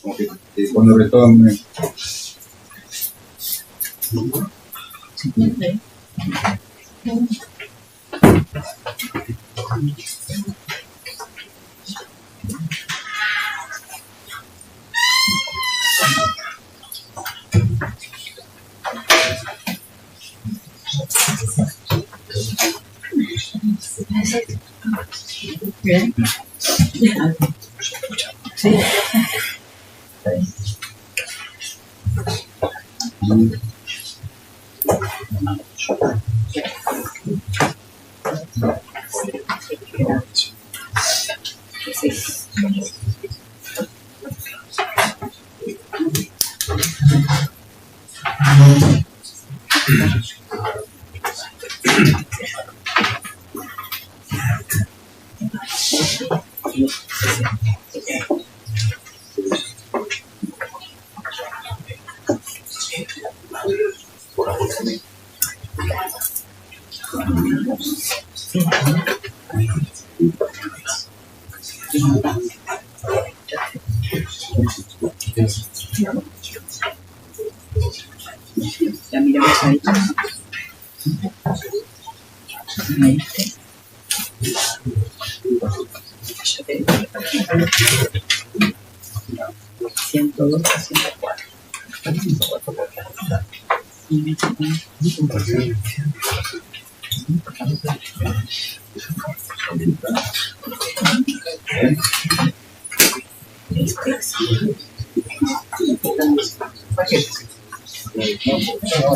como que cuando retorne. Bien. Sí. Ya miramos ahí. Ya te digo. 102 a 104.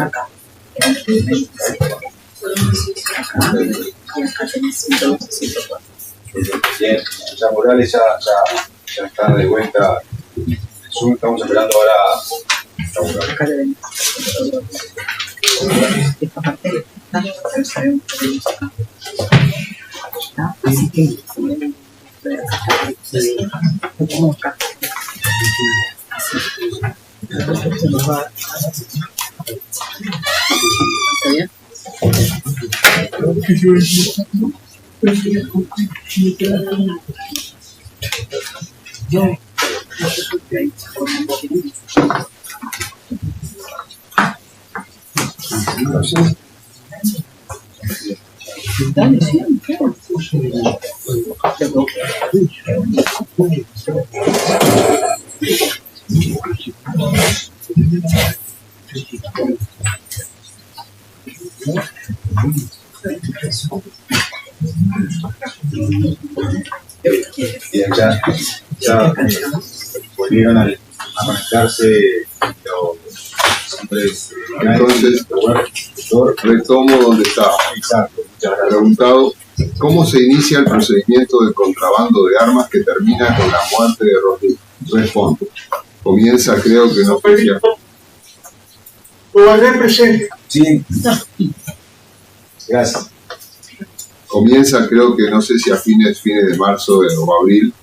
Acá. Bien, ya Morales ya está de vuelta en Zoom. Estamos esperando ahora a Morales. Acá le ven. Esta parte está, así que lo pongo acá. Así. Esto nos va. ¿Está bien? Yo. Dale, sí, claro. Bien, ya volvieron a conectarse los hombres. Entonces, retomo donde estaba. Exacto. Ya he preguntado cómo se inicia el procedimiento de contrabando de armas que termina con la muerte de Rodríguez. Respondo. Comienza, creo que no fue ya. presente. Sí. Gracias. Comienza, creo que no sé si a fines de marzo o abril,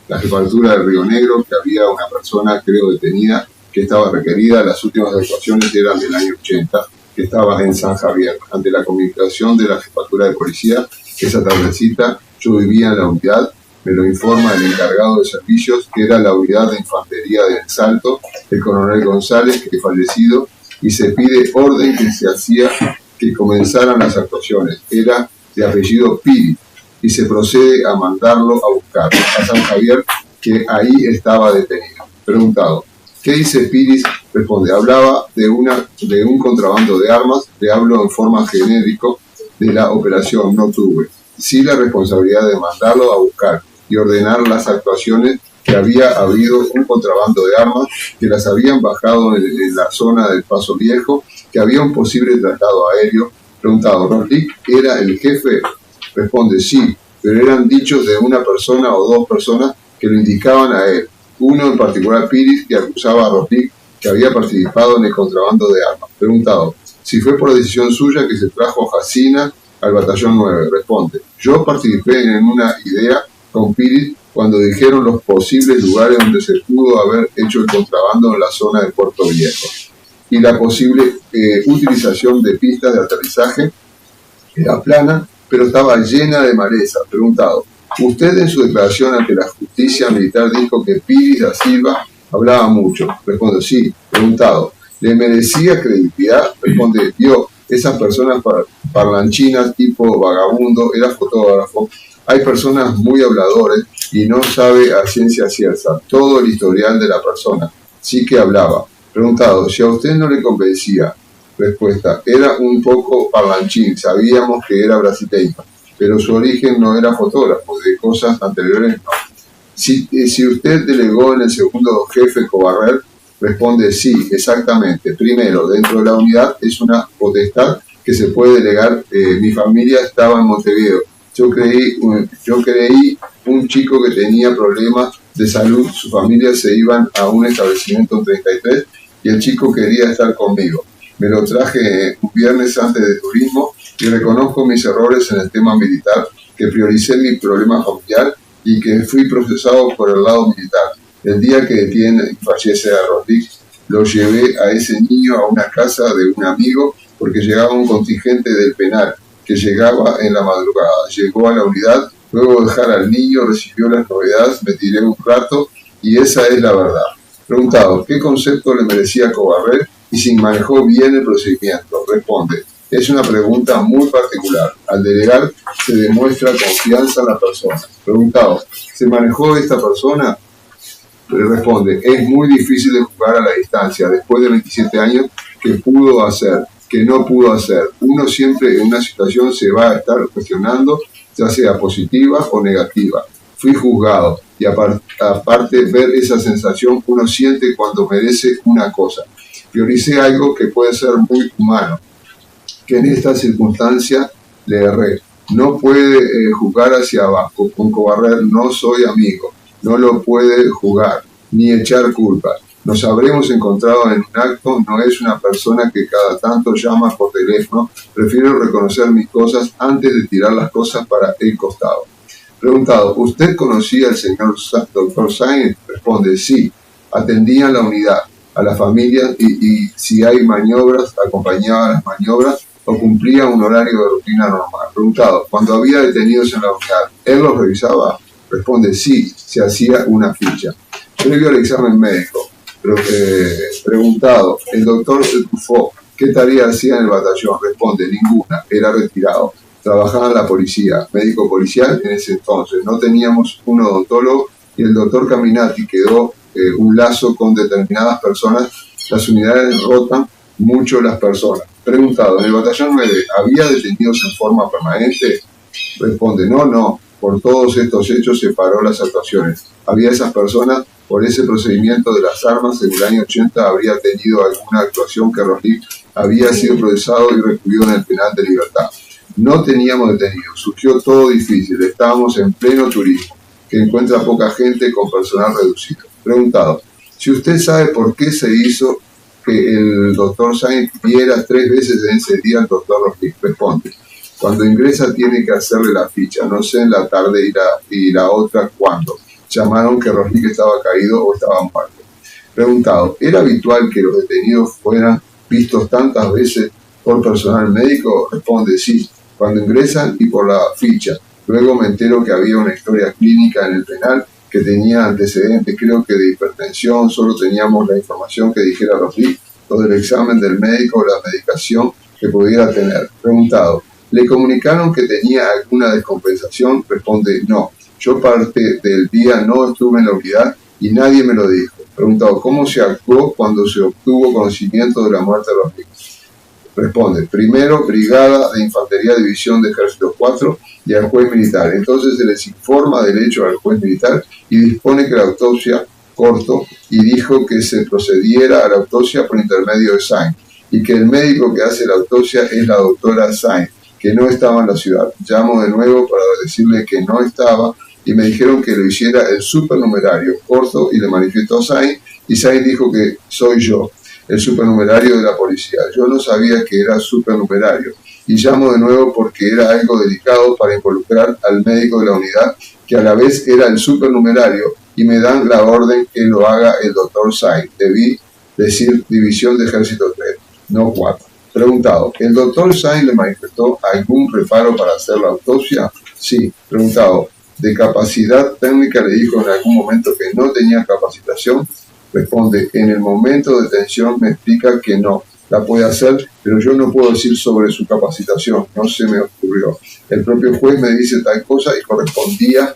la jefatura de Río Negro, que había una persona, creo, detenida, que estaba requerida. Las últimas actuaciones eran del año 80, que estaba en San Javier. Ante la comunicación de la jefatura de policía, esa tardecita yo vivía en la unidad, me lo informa el encargado de servicios, que era la unidad de infantería del Salto, el coronel González, que fallecido, y se pide orden que se hacía que comenzaran las actuaciones. Era de apellido Piri, y se procede a mandarlo a buscar a San Javier, que ahí estaba detenido. Preguntado, ¿qué dice Piris? Responde, hablaba de un contrabando de armas, le hablo en forma genérico de la operación, no tuve. Sí la responsabilidad de mandarlo a buscar y ordenar las actuaciones, que había habido un contrabando de armas, que las habían bajado en la zona del Paso Viejo, que había un posible traslado aéreo. Preguntado, ¿Rodríguez era el jefe? Responde, sí, pero eran dichos de una persona o dos personas que lo indicaban a él. Uno en particular, Piris, que acusaba a Rodríguez que había participado en el contrabando de armas. Preguntado, si fue por decisión suya que se trajo a Jacina al batallón 9. Responde, yo participé en una idea con Piris cuando dijeron los posibles lugares donde se pudo haber hecho el contrabando en la zona de Puerto Viejo y la posible utilización de pistas de aterrizaje. Era plana, pero estaba llena de maleza. Preguntado, usted en su declaración ante la justicia militar dijo que Piris da Silva hablaba mucho. Responde, sí. Preguntado, ¿le merecía credibilidad? Responde, vio esas personas parlanchinas tipo vagabundo, era fotógrafo. Hay personas muy habladores y no sabe a ciencia cierta todo el historial de la persona. Sí que hablaba. Preguntado, si a usted no le convencía. Respuesta, era un poco parlanchín, sabíamos que era brasileño, pero su origen no era fotógrafo, de cosas anteriores no. Si usted delegó en el segundo jefe Covarrer, responde sí, exactamente. Primero, dentro de la unidad es una potestad que se puede delegar. Mi familia estaba en Montevideo. Yo creí un chico que tenía problemas de salud, su familia se iban a un establecimiento en 33 y el chico quería estar conmigo. Me lo traje un viernes antes de turismo y reconozco mis errores en el tema militar, que prioricé mi problema familiar y que fui procesado por el lado militar. El día que detiene y fallece a Rodríguez, lo llevé a ese niño a una casa de un amigo porque llegaba un contingente del penal que llegaba en la madrugada. Llegó a la unidad, luego de dejar al niño, recibió las novedades, me tiré un rato y esa es la verdad. Preguntado, ¿qué concepto le merecía Covarrer y si manejó bien el procedimiento? Responde, es una pregunta muy particular. Al delegar se demuestra confianza en la persona. Preguntado, ¿se manejó esta persona? Responde, es muy difícil de jugar a la distancia después de 27 años. ¿Qué pudo hacer? ¿Qué no pudo hacer? Uno siempre en una situación se va a estar cuestionando, ya sea positiva o negativa. Fui juzgado y aparte ver esa sensación uno siente cuando merece una cosa. Prioricé algo que puede ser muy humano, que en esta circunstancia le erré. No puede jugar hacia abajo. Con Covarrer no soy amigo. No lo puede jugar, ni echar culpas. Nos habremos encontrado en un acto, no es una persona que cada tanto llama por teléfono. Prefiero reconocer mis cosas antes de tirar las cosas para el costado. Preguntado, ¿usted conocía al señor Dr. Sainz? Responde, sí. Atendía a la unidad, a la familia y si hay maniobras, acompañaba las maniobras o cumplía un horario de rutina normal. Preguntado, cuando había detenidos en la unidad, ¿él los revisaba? Responde, sí, se hacía una ficha. Previo al examen médico. Preguntado, el doctor Truffaut, ¿qué tarea hacía en el batallón? Responde, ninguna, era retirado. Trabajaba en la policía, médico policial en ese entonces. No teníamos un odontólogo y el doctor Caminati quedó un lazo con determinadas personas. Las unidades rotan mucho las personas. Preguntado, ¿en el batallón 9 había detenidos en forma permanente? Responde, no. Por todos estos hechos se paró las actuaciones. Había esas personas, por ese procedimiento de las armas, en el año 80 habría tenido alguna actuación que Rodríguez había sido procesado y recluido en el penal de Libertad. No teníamos detenidos, surgió todo difícil, estábamos en pleno turismo, que encuentra poca gente con personal reducido. Preguntado, si usted sabe por qué se hizo que el doctor Sainz viera 3 veces en ese día al doctor Rodríguez, responde, cuando ingresa tiene que hacerle la ficha, no sé en la tarde y la otra cuándo. Llamaron que Rodríguez estaba caído o estaba muerto. Preguntado, ¿era habitual que los detenidos fueran vistos tantas veces por personal médico? Responde, sí, cuando ingresan y por la ficha. Luego me entero que había una historia clínica en el penal que tenía antecedentes, creo que de hipertensión, solo teníamos la información que dijera Rodríguez, o del examen del médico o la medicación que pudiera tener. Preguntado, ¿le comunicaron que tenía alguna descompensación? Responde, no. Yo parte del día no estuve en la unidad y nadie me lo dijo. Preguntado, ¿cómo se actuó cuando se obtuvo conocimiento de la muerte de Rodríguez? Responde, primero Brigada de Infantería División de Ejército 4 y al juez militar. Entonces se les informa del hecho al juez militar y dispone que la autopsia corto y dijo que se procediera a la autopsia por intermedio de Sainz y que el médico que hace la autopsia es la doctora Sainz, que no estaba en la ciudad. Llamo de nuevo para decirle que no estaba y me dijeron que lo hiciera el supernumerario corto y le manifestó a Sainz y Sainz dijo que soy yo, el supernumerario de la policía. Yo no sabía que era supernumerario y llamo de nuevo porque era algo delicado para involucrar al médico de la unidad que a la vez era el supernumerario y me dan la orden que lo haga el doctor Sainz. Debí decir División de Ejército 3, no 4. Preguntado, ¿el doctor Sainz le manifestó algún reparo para hacer la autopsia? Sí. Preguntado, ¿de capacidad técnica le dijo en algún momento que no tenía capacitación? Responde, en el momento de tensión me explica que no la puede hacer, pero yo no puedo decir sobre su capacitación, no se me ocurrió. El propio juez me dice tal cosa y correspondía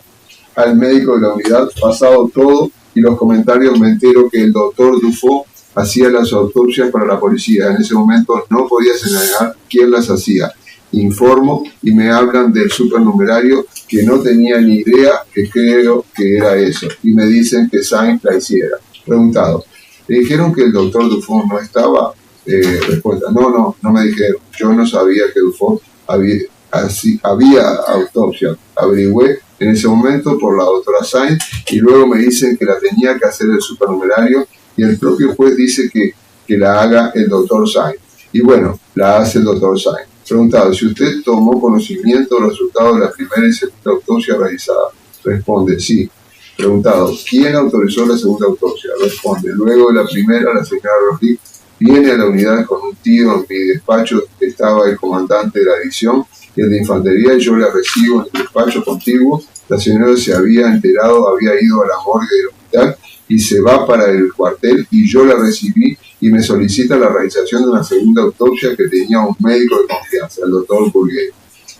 al médico de la unidad. Pasado todo y los comentarios, me entero que el doctor Dufault hacía las autopsias para la policía. En ese momento no podía señalar quién las hacía. Informo y me hablan del supernumerario, que no tenía ni idea, que creo que era eso, y me dicen que Sainz la hiciera. Preguntado, ¿le dijeron que el doctor Dufault no estaba? Respuesta, no me dijeron. Yo no sabía que Dufault había autopsia. Averigüé en ese momento por la doctora Sainz y luego me dicen que la tenía que hacer el supernumerario y el propio juez dice que la haga el doctor Sainz. Y bueno, la hace el doctor Sainz. Preguntado, si usted tomó conocimiento del resultado de la primera y segunda autopsia realizada. Responde, sí. Preguntado, ¿quién autorizó la segunda autopsia? Responde, luego de la primera, la señora Rodríguez viene a la unidad con un tío. En mi despacho estaba el comandante de la división y el de infantería, y yo la recibo en el despacho contiguo. La señora se había enterado, había ido a la morgue del hospital y se va para el cuartel, y yo la recibí y me solicita la realización de una segunda autopsia que tenía un médico de confianza, el doctor Bourguet.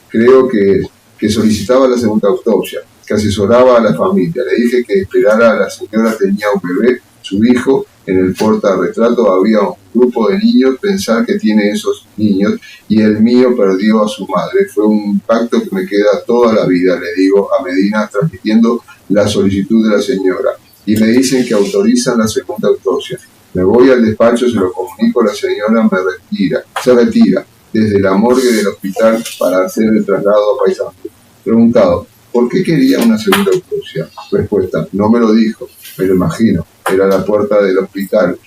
Creo que solicitaba la segunda autopsia, que asesoraba a la familia. Le dije que esperara, la señora tenía un bebé, su hijo. En el portarretrato había un grupo de niños, pensar que tiene esos niños, y el mío perdió a su madre. Fue un impacto que me queda toda la vida, le digo a Medina, transmitiendo la solicitud de la señora. Y me dicen que autorizan la segunda autopsia. Me voy al despacho, se lo comunico, la señora se retira desde la morgue del hospital para hacer el traslado a Paysandú. Preguntado, ¿por qué quería una segunda autopsia? Respuesta, no me lo dijo, me lo imagino. Era la puerta del hospital.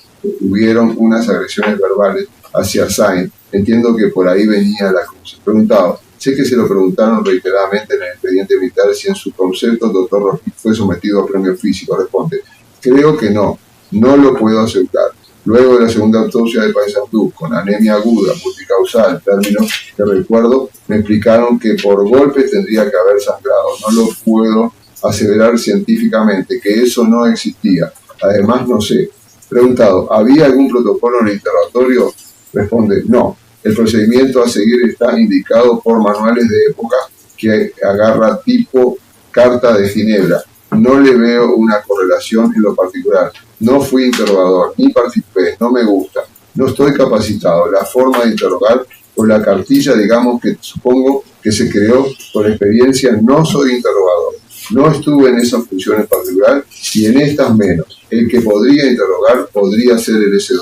Hubieron unas agresiones verbales hacia Sainz. Entiendo que por ahí venía la cosa. Preguntado, sé que se lo preguntaron reiteradamente en el expediente militar si en su concepto el doctor Rodríguez fue sometido a premio físico. Responde, creo que no lo puedo asegurar. Luego de la segunda autopsia de Paysandú, con anemia aguda, multicausal, términos que recuerdo, me explicaron que por golpes tendría que haber sangrado. No lo puedo aseverar científicamente, que eso no existía. Además, no sé. Preguntado, ¿había algún protocolo en el interrogatorio? Responde, no. El procedimiento a seguir está indicado por manuales de época que agarra tipo Carta de Ginebra. No le veo una correlación en lo particular. No fui interrogador, ni participé, no me gusta. No estoy capacitado. La forma de interrogar o la cartilla, digamos, que supongo que se creó por experiencia, no soy interrogador. No estuve en esa función en particular y en estas menos. El que podría interrogar podría ser el S2,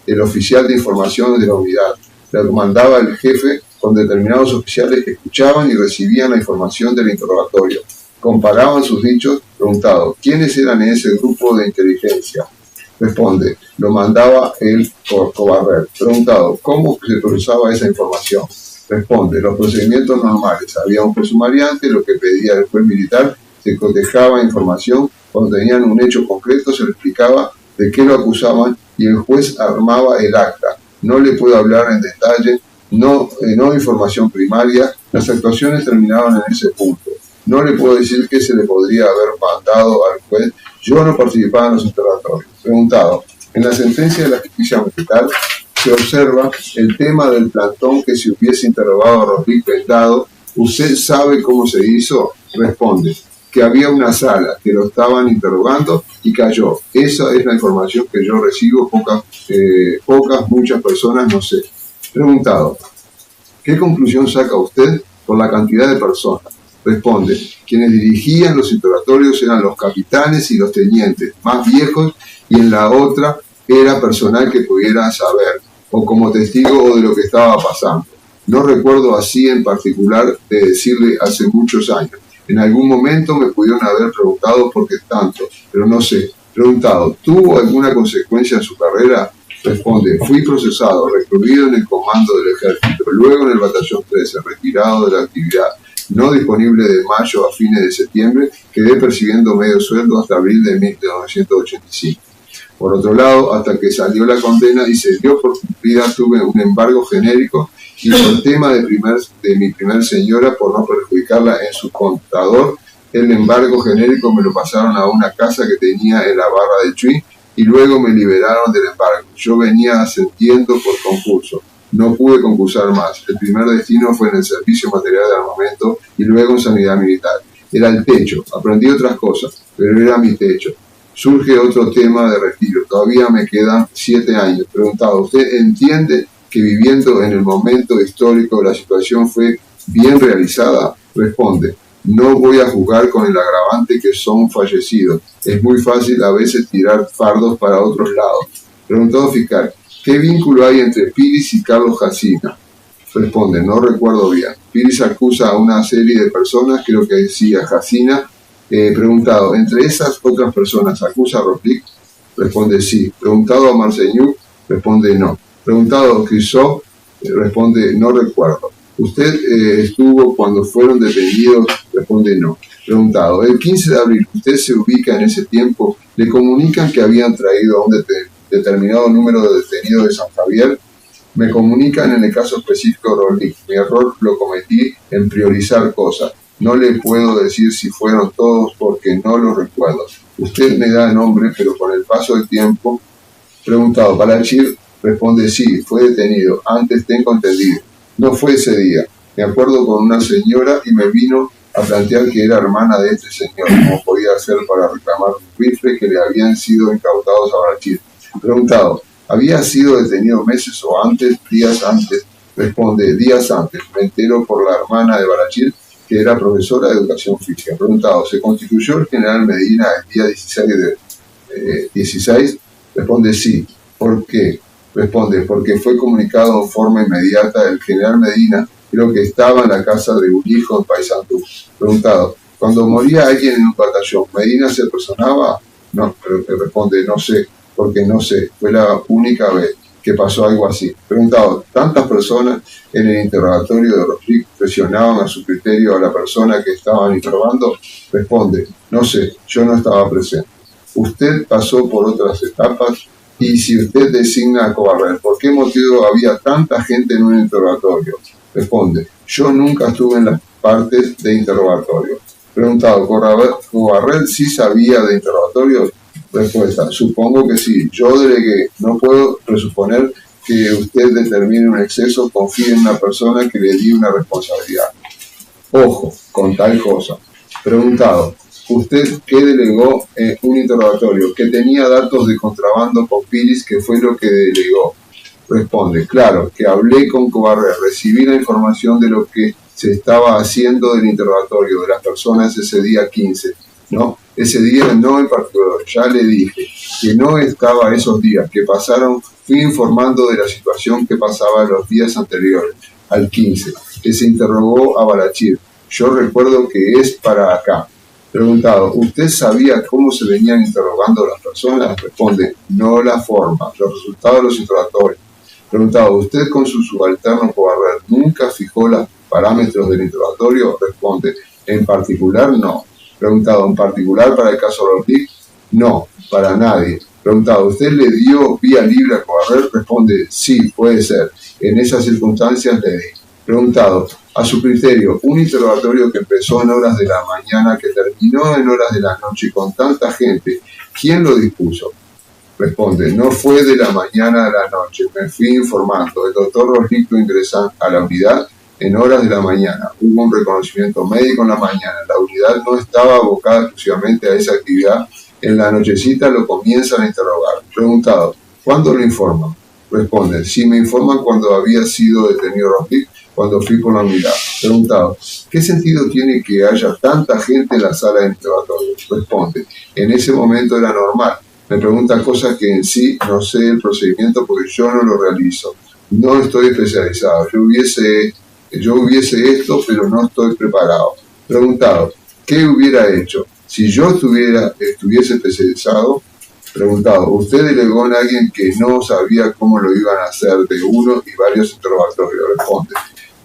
el oficial de información de la unidad. Le mandaba el jefe con determinados oficiales que escuchaban y recibían la información del interrogatorio. Comparaban sus dichos. Preguntado, ¿quiénes eran en ese grupo de inteligencia? Responde, lo mandaba el Cobarrer. Preguntado, ¿cómo se procesaba esa información? Responde, los procedimientos normales. Había un presumariante, lo que pedía el juez militar, se cotejaba información, cuando tenían un hecho concreto se le explicaba de qué lo acusaban y el juez armaba el acta. No le puedo hablar en detalle, no información primaria, las actuaciones terminaban en ese punto. No le puedo decir qué se le podría haber mandado al juez, yo no participaba en los interrogatorios. Preguntado, en la sentencia de la justicia militar se observa el tema del plantón que si hubiese interrogado a Rodríguez vendado, ¿usted sabe cómo se hizo? Responde, que había una sala, que lo estaban interrogando y cayó. Esa es la información que yo recibo, muchas personas no sé. Preguntado, ¿qué conclusión saca usted por la cantidad de personas? Responde, quienes dirigían los interrogatorios eran los capitanes y los tenientes más viejos y en la otra era personal que pudiera saber o como testigo o de lo que estaba pasando. No recuerdo así en particular de decirle hace muchos años. En algún momento me pudieron haber preguntado por qué tanto, pero no sé. Preguntado, ¿tuvo alguna consecuencia en su carrera? Responde, fui procesado, recluido en el comando del ejército, luego en el batallón 13, retirado de la actividad, no disponible de mayo a fines de septiembre, quedé percibiendo medio sueldo hasta abril de 1985. Por otro lado, hasta que salió la condena y se dio por cumplida, tuve un embargo genérico y por tema de mi primer señora, por no perjudicarla en su contador, el embargo genérico me lo pasaron a una casa que tenía en la barra de Chuy y luego me liberaron del embargo. Yo venía ascendiendo por concurso. No pude concursar más. El primer destino fue en el servicio material de armamento y luego en sanidad militar. Era el techo. Aprendí otras cosas, pero era mi techo. Surge otro tema de retiro. Todavía me quedan 7 años. Preguntado, ¿usted entiende que viviendo en el momento histórico la situación fue bien realizada? Responde, no voy a jugar con el agravante que son fallecidos. Es muy fácil a veces tirar fardos para otros lados. Preguntado fiscal, ¿qué vínculo hay entre Piris y Carlos Jacina? Responde, no recuerdo bien. Piris acusa a una serie de personas, creo que decía Jacina. Preguntado, ¿entre esas otras personas acusa a Roslik? Responde, sí. Preguntado a Marceñuk, responde, no. Preguntado a Crisó, responde, no recuerdo. ¿Usted estuvo cuando fueron detenidos? Responde, no. Preguntado, el 15 de abril, ¿usted se ubica en ese tiempo? ¿Le comunican que habían traído a un determinado número de detenidos de San Javier? Me comunican en el caso específico de Roslik. Mi error lo cometí en priorizar cosas. No le puedo decir si fueron todos porque no lo recuerdo. Usted me da nombre, pero con el paso del tiempo. Preguntado, Balachir responde, sí, fue detenido. Antes tengo entendido. No fue ese día. Me acuerdo con una señora y me vino a plantear que era hermana de este señor. ¿Cómo podía hacer para reclamar un rifle que le habían sido incautados a Balachir? Preguntado, ¿había sido detenido meses o antes, días antes? Responde, días antes. Me entero por la hermana de Balachir, que era profesora de educación física. Preguntado, ¿se constituyó el general Medina el día 16? Responde, sí. ¿Por qué? Responde, porque fue comunicado en forma inmediata. El general Medina creo que estaba en la casa de un hijo en Paysandú. Preguntado, cuando moría alguien en un batallón, ¿Medina se personaba? No, pero que responde, no sé, porque no sé, fue la única vez que pasó algo así. Preguntado, ¿tantas personas en el interrogatorio de Roslik presionaban a su criterio a la persona que estaban interrogando? Responde, no sé, yo no estaba presente. Usted pasó por otras etapas y si usted designa a Cobarrel, ¿por qué motivo había tanta gente en un interrogatorio? Responde, yo nunca estuve en las partes de interrogatorio. Preguntado, ¿Cobarrel sí sabía de interrogatorios? Respuesta, supongo que sí. Yo delegué. No puedo presuponer que usted determine un exceso, confíe en una persona que le di una responsabilidad. Ojo, con tal cosa. Preguntado, ¿usted qué delegó en un interrogatorio? Que tenía datos de contrabando con Piris, que fue lo que delegó. Responde, claro, que hablé con Cobarrel, recibí la información de lo que se estaba haciendo del interrogatorio de las personas ese día 15. No, ese día no en particular, ya le dije que no estaba esos días que pasaron, fui informando de la situación que pasaba los días anteriores, al 15, que se interrogó a Balachir. Yo recuerdo que es para acá. Preguntado, ¿usted sabía cómo se venían interrogando las personas? Responde, no la forma, los resultados de los interrogatorios. Preguntado, ¿usted con su subalterno Cobarrel nunca fijó los parámetros del interrogatorio? Responde, en particular no. Preguntado, ¿en particular para el caso Roslik? No, para nadie. Preguntado, ¿usted le dio vía libre a Cobarrel? Responde, sí, puede ser. En esas circunstancias le di. Preguntado, a su criterio, un interrogatorio que empezó en horas de la mañana, que terminó en horas de la noche con tanta gente, ¿quién lo dispuso? Responde, no fue de la mañana a la noche, me fui informando. El doctor Roslik lo ingresa a la unidad en horas de la mañana. Hubo un reconocimiento médico en la mañana. La unidad no estaba abocada exclusivamente a esa actividad. En la nochecita lo comienzan a interrogar. Preguntado, ¿cuándo lo informan? Responde, sí me informan cuando había sido detenido Roslik, cuando fui por la unidad. Preguntado, ¿qué sentido tiene que haya tanta gente en la sala de interrogatorio? Responde, en ese momento era normal. Me preguntan cosas que en sí no sé el procedimiento porque yo no lo realizo. No estoy especializado. Yo hubiese esto, pero no estoy preparado. Preguntado, ¿qué hubiera hecho? Si yo estuviese especializado. Preguntado, ¿usted delegó a alguien que no sabía cómo lo iban a hacer de uno y varios interrogatorios? Responde,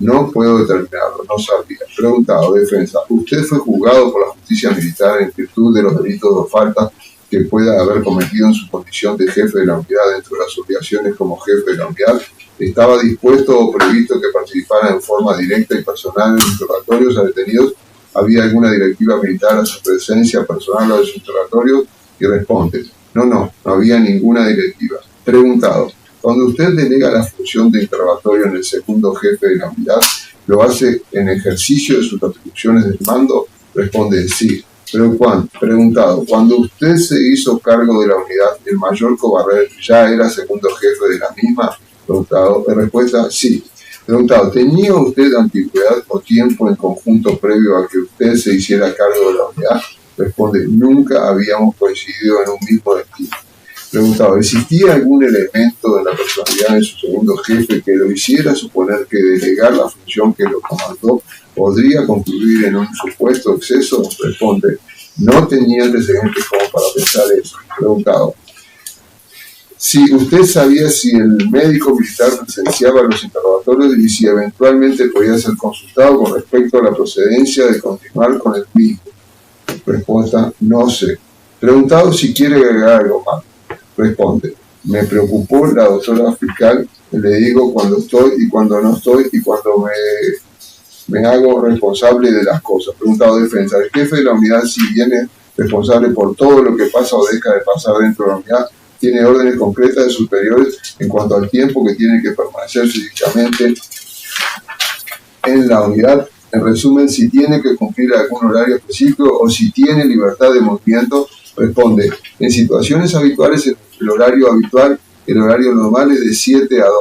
no puedo determinarlo, no sabía. Preguntado, defensa, ¿usted fue juzgado por la justicia militar en virtud de los delitos o faltas que pueda haber cometido en su condición de jefe de la unidad dentro de las obligaciones como jefe de la unidad? ¿Estaba dispuesto o previsto que participara en forma directa y personal en los interrogatorios a detenidos? ¿Había alguna directiva militar a su presencia personal a los interrogatorios? Y responde, No había ninguna directiva. Preguntado, cuando usted delega la función de interrogatorio en el segundo jefe de la unidad, ¿lo hace en ejercicio de sus atribuciones del mando? Responde, sí. Preguntado, cuando usted se hizo cargo de la unidad, ¿el mayor Cobarrer ya era segundo jefe de la misma? Preguntado, respuesta, sí. Preguntado, ¿tenía usted antigüedad o tiempo en conjunto previo a que usted se hiciera cargo de la unidad? Responde, nunca habíamos coincidido en un mismo destino. Preguntado, ¿existía algún elemento de la personalidad de su segundo jefe que lo hiciera suponer que delegar la función que lo comandó podría concluir en un supuesto exceso? Responde, no tenía antecedentes como para pensar eso. Preguntado, si usted sabía si el médico militar presenciaba los interrogatorios y si eventualmente podía ser consultado con respecto a la procedencia de continuar con el mismo. Respuesta, no sé. Preguntado si quiere agregar algo más. Responde, me preocupó la doctora fiscal, le digo cuando estoy y cuando no estoy y cuando me hago responsable de las cosas. Preguntado, defensa, el jefe de la unidad, si viene responsable por todo lo que pasa o deja de pasar dentro de la unidad, tiene órdenes concretas de superiores en cuanto al tiempo que tiene que permanecer físicamente en la unidad. En resumen, si tiene que cumplir algún horario específico o si tiene libertad de movimiento. Responde, en situaciones habituales el horario habitual, el horario normal es de 7 a 2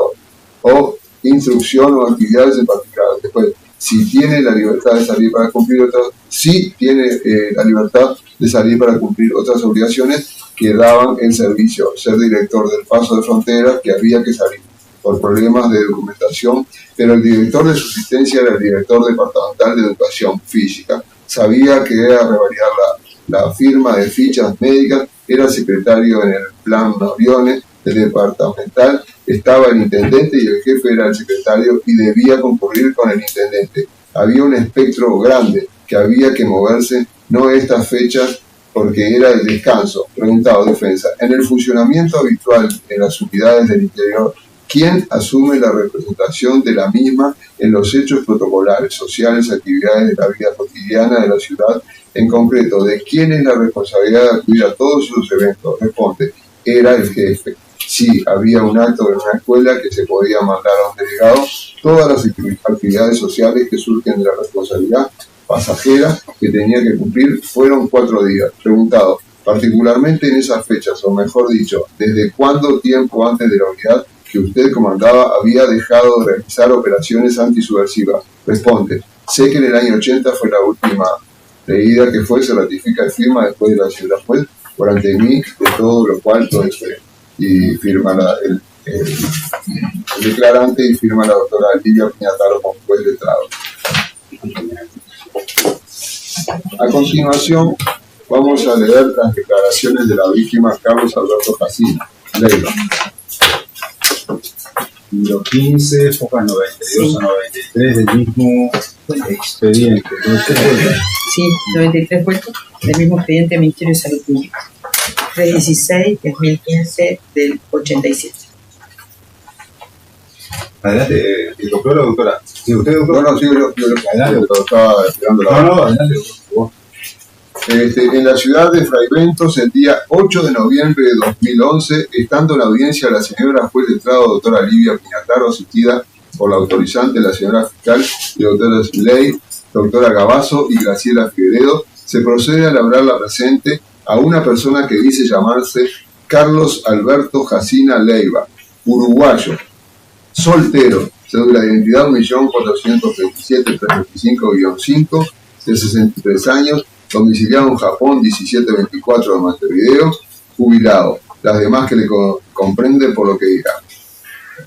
o instrucción o actividades en particular. Después, si tiene la libertad de salir para cumplir otras, sí tiene la libertad de salir para cumplir otras obligaciones que daban el servicio, ser director del paso de frontera, que había que salir por problemas de documentación, pero el director de subsistencia era el director departamental de educación física, sabía que era revalidar la firma de fichas médicas, era secretario en el plan Oriones, el departamental, estaba el intendente y el jefe era el secretario y debía concurrir con el intendente. Había un espectro grande que había que moverse, no estas fechas, porque era el descanso. Preguntado, defensa, en el funcionamiento habitual en las unidades del interior, ¿quién asume la representación de la misma en los hechos protocolares, sociales, actividades de la vida cotidiana de la ciudad? En concreto, ¿de quién es la responsabilidad de acudir a todos esos eventos? Responde, era el jefe. Sí, había un acto en una escuela que se podía mandar a un delegado. Todas las actividades sociales que surgen de la responsabilidad pasajera que tenía que cumplir fueron 4 días. Preguntado, particularmente en esas fechas, o mejor dicho, ¿desde cuánto tiempo antes de la unidad que usted comandaba había dejado de realizar operaciones antisubversivas? Responde, sé que en el año 80 fue la última leída que se ratifica y firma después de la señora juez por ante mí, de todo lo cual todo es fe. Y firma el declarante y firma la doctora Livia Piñataro como juez letrado. A continuación vamos a leer las declaraciones de la víctima Carlos Alberto Casina. Leiva. Libro 15, hojas 92 a 93 del mismo expediente. Sí, 93 vueltos del mismo expediente del Ministerio de Salud Pública. 316 del 2015 del 87. Adelante, ¿el doctor o la doctora? ¿Sí, usted, doctor? No, sí, yo adelante. estaba esperando la No, adelante, doctor. En la ciudad de Fraiventos, el día 8 de noviembre de 2011, estando en la audiencia la señora juez letrado doctora Livia Piñataro, asistida por la autorizante, la señora fiscal y doctora Ley, doctora Gabazo y Graciela Figueredo, se procede a labrar la presente a una persona que dice llamarse Carlos Alberto Jacina Leiva, uruguayo, soltero, cédula de identidad 1.427.325-5, de 63 años, domiciliado en Japón, 1724 de Montevideo, jubilado. Las demás que le comprende por lo que dirá.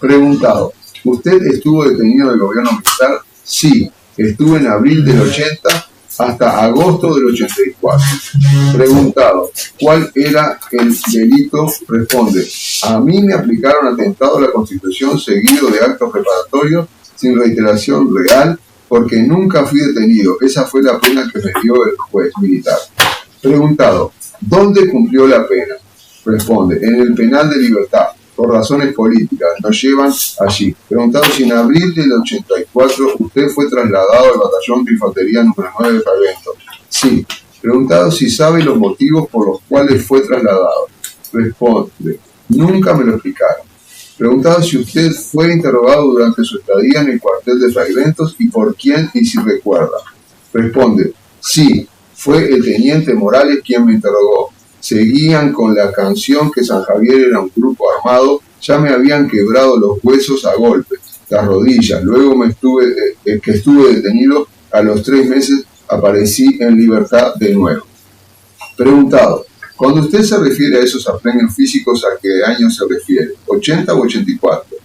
Preguntado, ¿usted estuvo detenido en el gobierno militar? Sí, estuve en abril del 80 hasta agosto del 84. Preguntado, ¿cuál era el delito? Responde, a mí me aplicaron atentado a la Constitución seguido de actos preparatorios sin reiteración real, porque nunca fui detenido. Esa fue la pena que me dio el juez militar. Preguntado, ¿dónde cumplió la pena? Responde, en el penal de Libertad, por razones políticas, nos llevan allí. Preguntado si en abril del 84 usted fue trasladado al batallón de infantería número 9 de Fraiventos. Sí. Preguntado si sabe los motivos por los cuales fue trasladado. Responde, nunca me lo explicaron. Preguntado si usted fue interrogado durante su estadía en el cuartel de Fragmentos y por quién y si recuerda. Responde, sí, fue el teniente Morales quien me interrogó. Seguían con la canción que San Javier era un grupo armado, ya me habían quebrado los huesos a golpes, las rodillas, luego que estuve detenido, a los 3 meses aparecí en libertad de nuevo. Preguntado, cuando usted se refiere a esos apremios físicos, ¿a qué año se refiere? ¿80 o 84?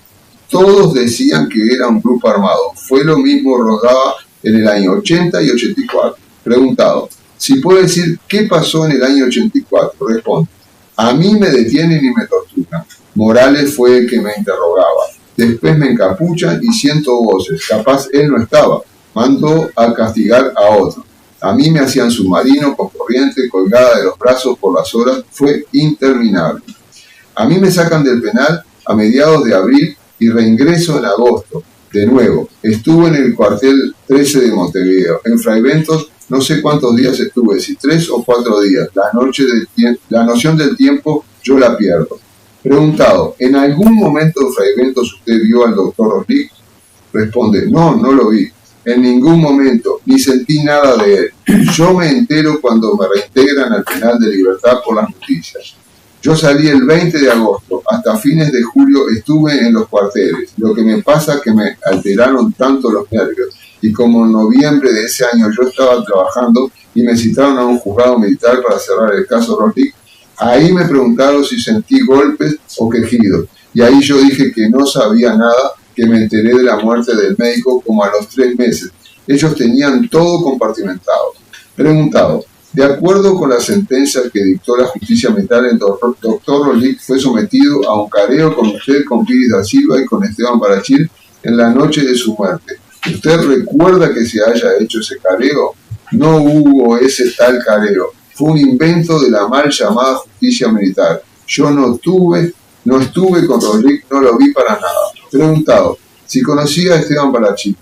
Todos decían que era un grupo armado. Fue lo mismo rodaba en el año 80 y 84. Preguntado, si puede decir qué pasó en el año 84. Responde, a mí me detienen y me torturan. Morales fue el que me interrogaba. Después me encapuchan y siento voces. Capaz él no estaba. Mandó a castigar a otro. A mí me hacían submarino con corriente colgada de los brazos por las horas. Fue interminable. A mí me sacan del penal a mediados de abril y reingreso en agosto. De nuevo, estuve en el cuartel 13 de Montevideo. En Fragmentos no sé cuántos días estuve, si 3 o 4 días. La noción del tiempo yo la pierdo. Preguntado, ¿en algún momento de Fragmentos usted vio al doctor Roslik? Responde, no lo vi. En ningún momento, ni sentí nada de él. Yo me entero cuando me reintegran al penal de libertad por las noticias. Yo salí el 20 de agosto, hasta fines de julio estuve en los cuarteles. Lo que me pasa es que me alteraron tanto los nervios. Y como en noviembre de ese año yo estaba trabajando y me citaron a un juzgado militar para cerrar el caso Roslik, ahí me preguntaron si sentí golpes o quejidos. Y ahí yo dije que no sabía nada, que me enteré de la muerte del médico como a los 3 meses. Ellos tenían todo compartimentado. Preguntado, de acuerdo con la sentencia que dictó la justicia militar, el doctor Roslik fue sometido a un careo con usted, con Piris da Silva y con Esteban Barachir en la noche de su muerte. ¿Usted recuerda que se haya hecho ese careo? No hubo ese tal careo. Fue un invento de la mal llamada justicia militar. Yo no estuve con Roslik, no lo vi para nada. Preguntado, si conocía a Esteban Barachir.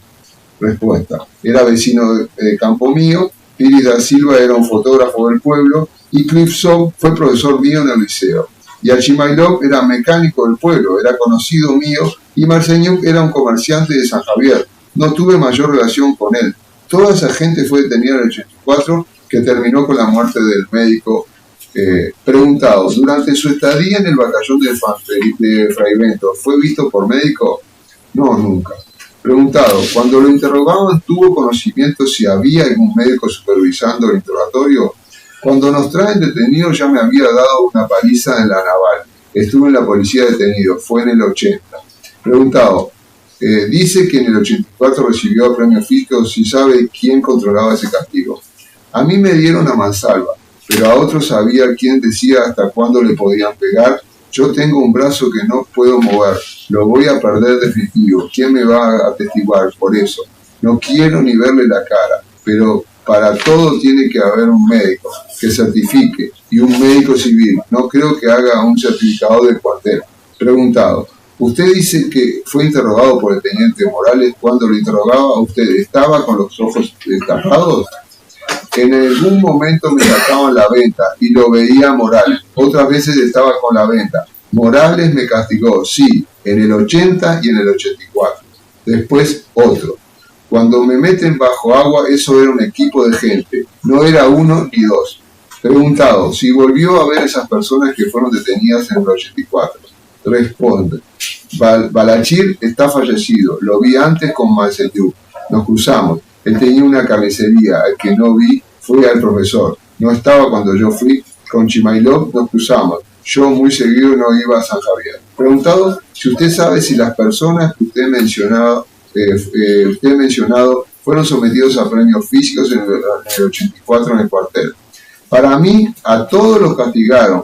Respuesta, era vecino de campo mío, Piris da Silva era un fotógrafo del pueblo y Clipson fue profesor mío en el liceo. Y Achimailov era mecánico del pueblo, era conocido mío, y Marceñuk era un comerciante de San Javier. No tuve mayor relación con él. Toda esa gente fue detenida en el 84, que terminó con la muerte del médico. Preguntado, durante su estadía en el batallón de Fragmentos, ¿fue visto por médico? No, nunca. Preguntado, cuando lo interrogaban, ¿tuvo conocimiento si había algún médico supervisando el interrogatorio? Cuando nos traen detenidos ya me había dado una paliza en la naval. Estuve en la policía detenido, fue en el 80. Preguntado, dice que en el 84 recibió premio físico, si sabe quién controlaba ese castigo. A mí me dieron a mansalva, pero a otros sabía quién decía hasta cuándo le podían pegar. Yo tengo un brazo que no puedo mover, lo voy a perder definitivo. ¿Quién me va a atestiguar por eso? No quiero ni verle la cara, pero para todo tiene que haber un médico que certifique y un médico civil. No creo que haga un certificado del cuartel. Preguntado, usted dice que fue interrogado por el teniente Morales. Cuando lo interrogaba, ¿usted estaba con los ojos tapados? En algún momento me sacaban la venta y lo veía Morales. Otras veces estaba con la venta. Morales me castigó, sí, en el 80 y en el 84. Después otro. Cuando me meten bajo agua, eso era un equipo de gente. No era 1 ni 2. Preguntado, si volvió a ver a esas personas que fueron detenidas en el 84. Responde, Barachir está fallecido. Lo vi antes con Marceñuk. Nos cruzamos. Él tenía una carnicería, al que no vi fue al profesor. No estaba cuando yo fui. Con Chimailov nos cruzamos. Yo muy seguido no iba a San Javier. Preguntado si usted sabe si las personas que usted mencionado fueron sometidos a premios físicos en el 84 en el cuartel. Para mí, a todos los castigaron,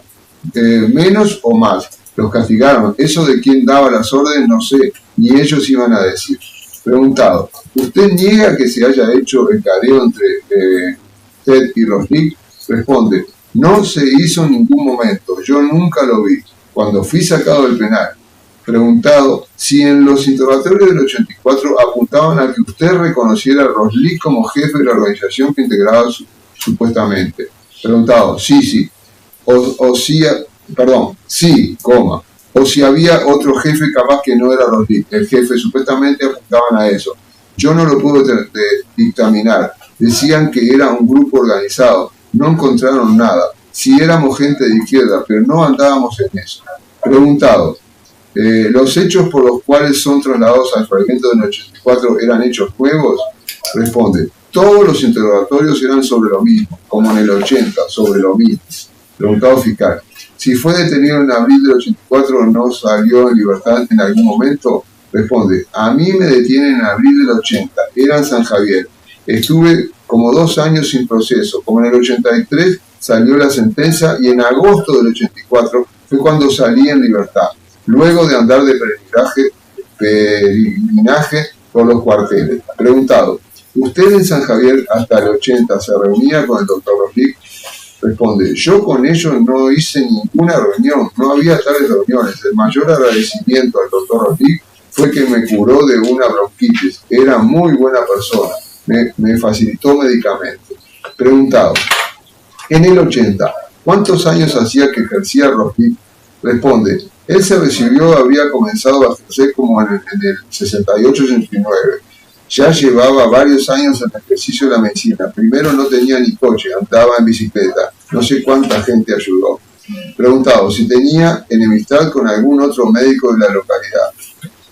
menos o más. Los castigaron. Eso de quién daba las órdenes no sé, ni ellos iban a decir. Preguntado, ¿usted niega que se haya hecho el careo entre Ted y Roslik? Responde, no se hizo en ningún momento, yo nunca lo vi, cuando fui sacado del penal. Preguntado, si en los interrogatorios del 84 apuntaban a que usted reconociera a Roslik como jefe de la organización que integraba supuestamente. Preguntado, sí. sí, coma. O si había otro jefe capaz que no era Roslik. El jefe supuestamente apuntaban a eso. Yo no lo pude dictaminar. Decían que era un grupo organizado. No encontraron nada. Si éramos gente de izquierda, pero no andábamos en eso. Preguntado. ¿Los hechos por los cuales son trasladados al fragmento del 84 eran hechos nuevos? Responde. Todos los interrogatorios eran sobre lo mismo, como en el 80, sobre lo mismo. Preguntado fiscal. Si fue detenido en abril del 84, ¿no salió en libertad en algún momento? Responde, a mí me detienen en abril del 80, era en San Javier. Estuve como 2 años sin proceso, como en el 83 salió la sentencia y en agosto del 84 fue cuando salí en libertad, luego de andar de peregrinaje por los cuarteles. Preguntado, ¿usted en San Javier hasta el 80 se reunía con el doctor Roslik? Responde, yo con ellos no hice ninguna reunión, no había tales reuniones. El mayor agradecimiento al doctor Roslik fue que me curó de una bronquitis. Era muy buena persona, me facilitó medicamentos. Preguntado, en el 80, ¿cuántos años hacía que ejercía Roslik? Responde, él se recibió, había comenzado a ejercer como en el 68-69. Ya llevaba varios años en el ejercicio de la medicina. Primero no tenía ni coche, andaba en bicicleta. No sé cuánta gente ayudó. Preguntado si tenía enemistad con algún otro médico de la localidad.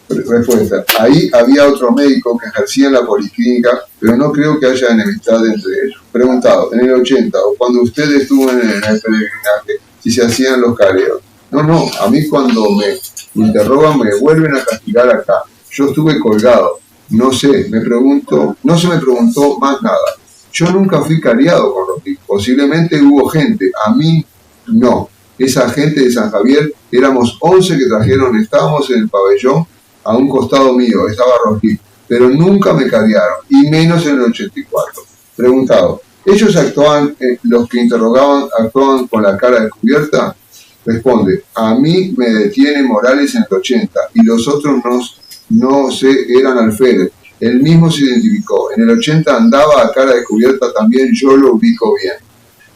Respuesta. Ahí había otro médico que ejercía en la policlínica, pero no creo que haya enemistad entre ellos. Preguntado, en el 80 o cuando usted estuvo en el peregrinaje, si se hacían los careos. No, a mí cuando me interrogan me vuelven a castigar acá. Yo estuve colgado. No se me preguntó más nada. Yo nunca fui cariado con Roslik. Posiblemente hubo gente, a mí no. Esa gente de San Javier, éramos 11 que trajeron, estábamos en el pabellón, a un costado mío, estaba Roslik, pero nunca me cariaron, y menos en el 84. Preguntado, ¿ellos actuaban, los que interrogaban, actuaban con la cara descubierta? Responde, a mí me detiene Morales en el 80, y los otros no sé, eran alférez. Él mismo se identificó. En el 80 andaba a cara descubierta también, yo lo ubico bien.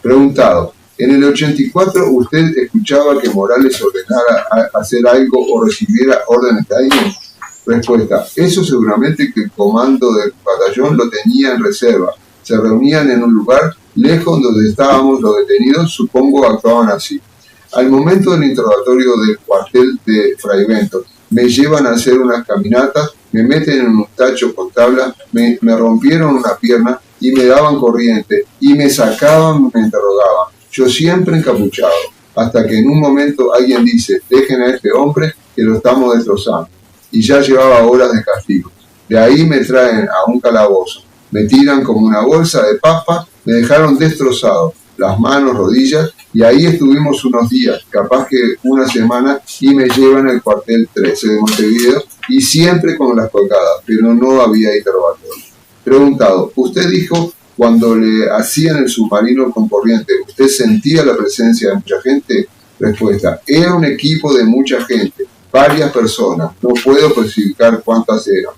Preguntado, en el 84 usted escuchaba que Morales ordenara hacer algo o recibiera órdenes de alguien. Respuesta, eso seguramente que el comando del batallón lo tenía en reserva. Se reunían en un lugar lejos donde estábamos los detenidos, supongo actuaban así. Al momento del interrogatorio del cuartel de Fray Bento, me llevan a hacer unas caminatas, me meten en un tacho con tablas, me rompieron una pierna y me daban corriente y me sacaban, me interrogaban. Yo siempre encapuchado, hasta que en un momento alguien dice, dejen a este hombre que lo estamos destrozando. Y ya llevaba horas de castigo. De ahí me traen a un calabozo, me tiran como una bolsa de papas, me dejaron destrozado, las manos, rodillas, y ahí estuvimos unos días, capaz que una semana, y me llevan al cuartel 13 de Montevideo, y siempre con las colgadas, pero no había interrogatorio. Preguntado, usted dijo, cuando le hacían el submarino con corriente, ¿usted sentía la presencia de mucha gente? Respuesta, era un equipo de mucha gente, varias personas, no puedo especificar cuántas eran.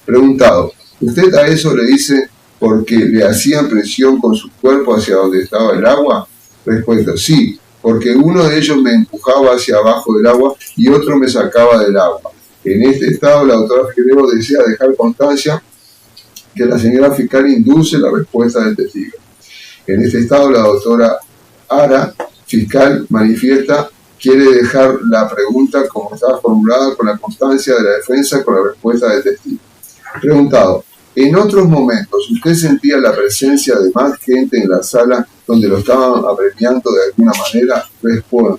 Preguntado, ¿usted a eso le dice porque le hacían presión con su cuerpo hacia donde estaba el agua? Respuesta, sí, porque uno de ellos me empujaba hacia abajo del agua y otro me sacaba del agua. En este estado, la doctora Figueroa desea dejar constancia que la señora fiscal induce la respuesta del testigo. En este estado, la doctora Ara, fiscal, manifiesta, quiere dejar la pregunta como estaba formulada con la constancia de la defensa con la respuesta del testigo. Preguntado, en otros momentos, ¿usted sentía la presencia de más gente en la sala donde lo estaban apremiando de alguna manera? Responde,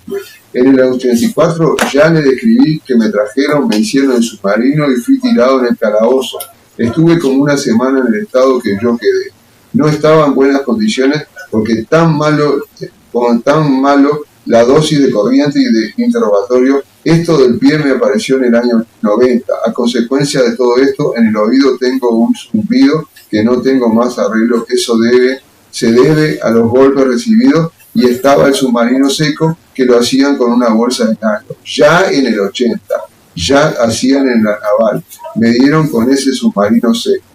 en el 84 ya le describí que me trajeron, me hicieron el submarino y fui tirado en el calabozo. Estuve como una semana en el estado que yo quedé. No estaba en buenas condiciones porque tan malo la dosis de corriente y de interrogatorio, esto del pie me apareció en el año 90. A consecuencia de todo esto, en el oído tengo un zumbido que no tengo más arreglo. Eso se debe a los golpes recibidos y estaba el submarino seco que lo hacían con una bolsa de nylon. Ya en el 80, ya hacían en la naval. Me dieron con ese submarino seco.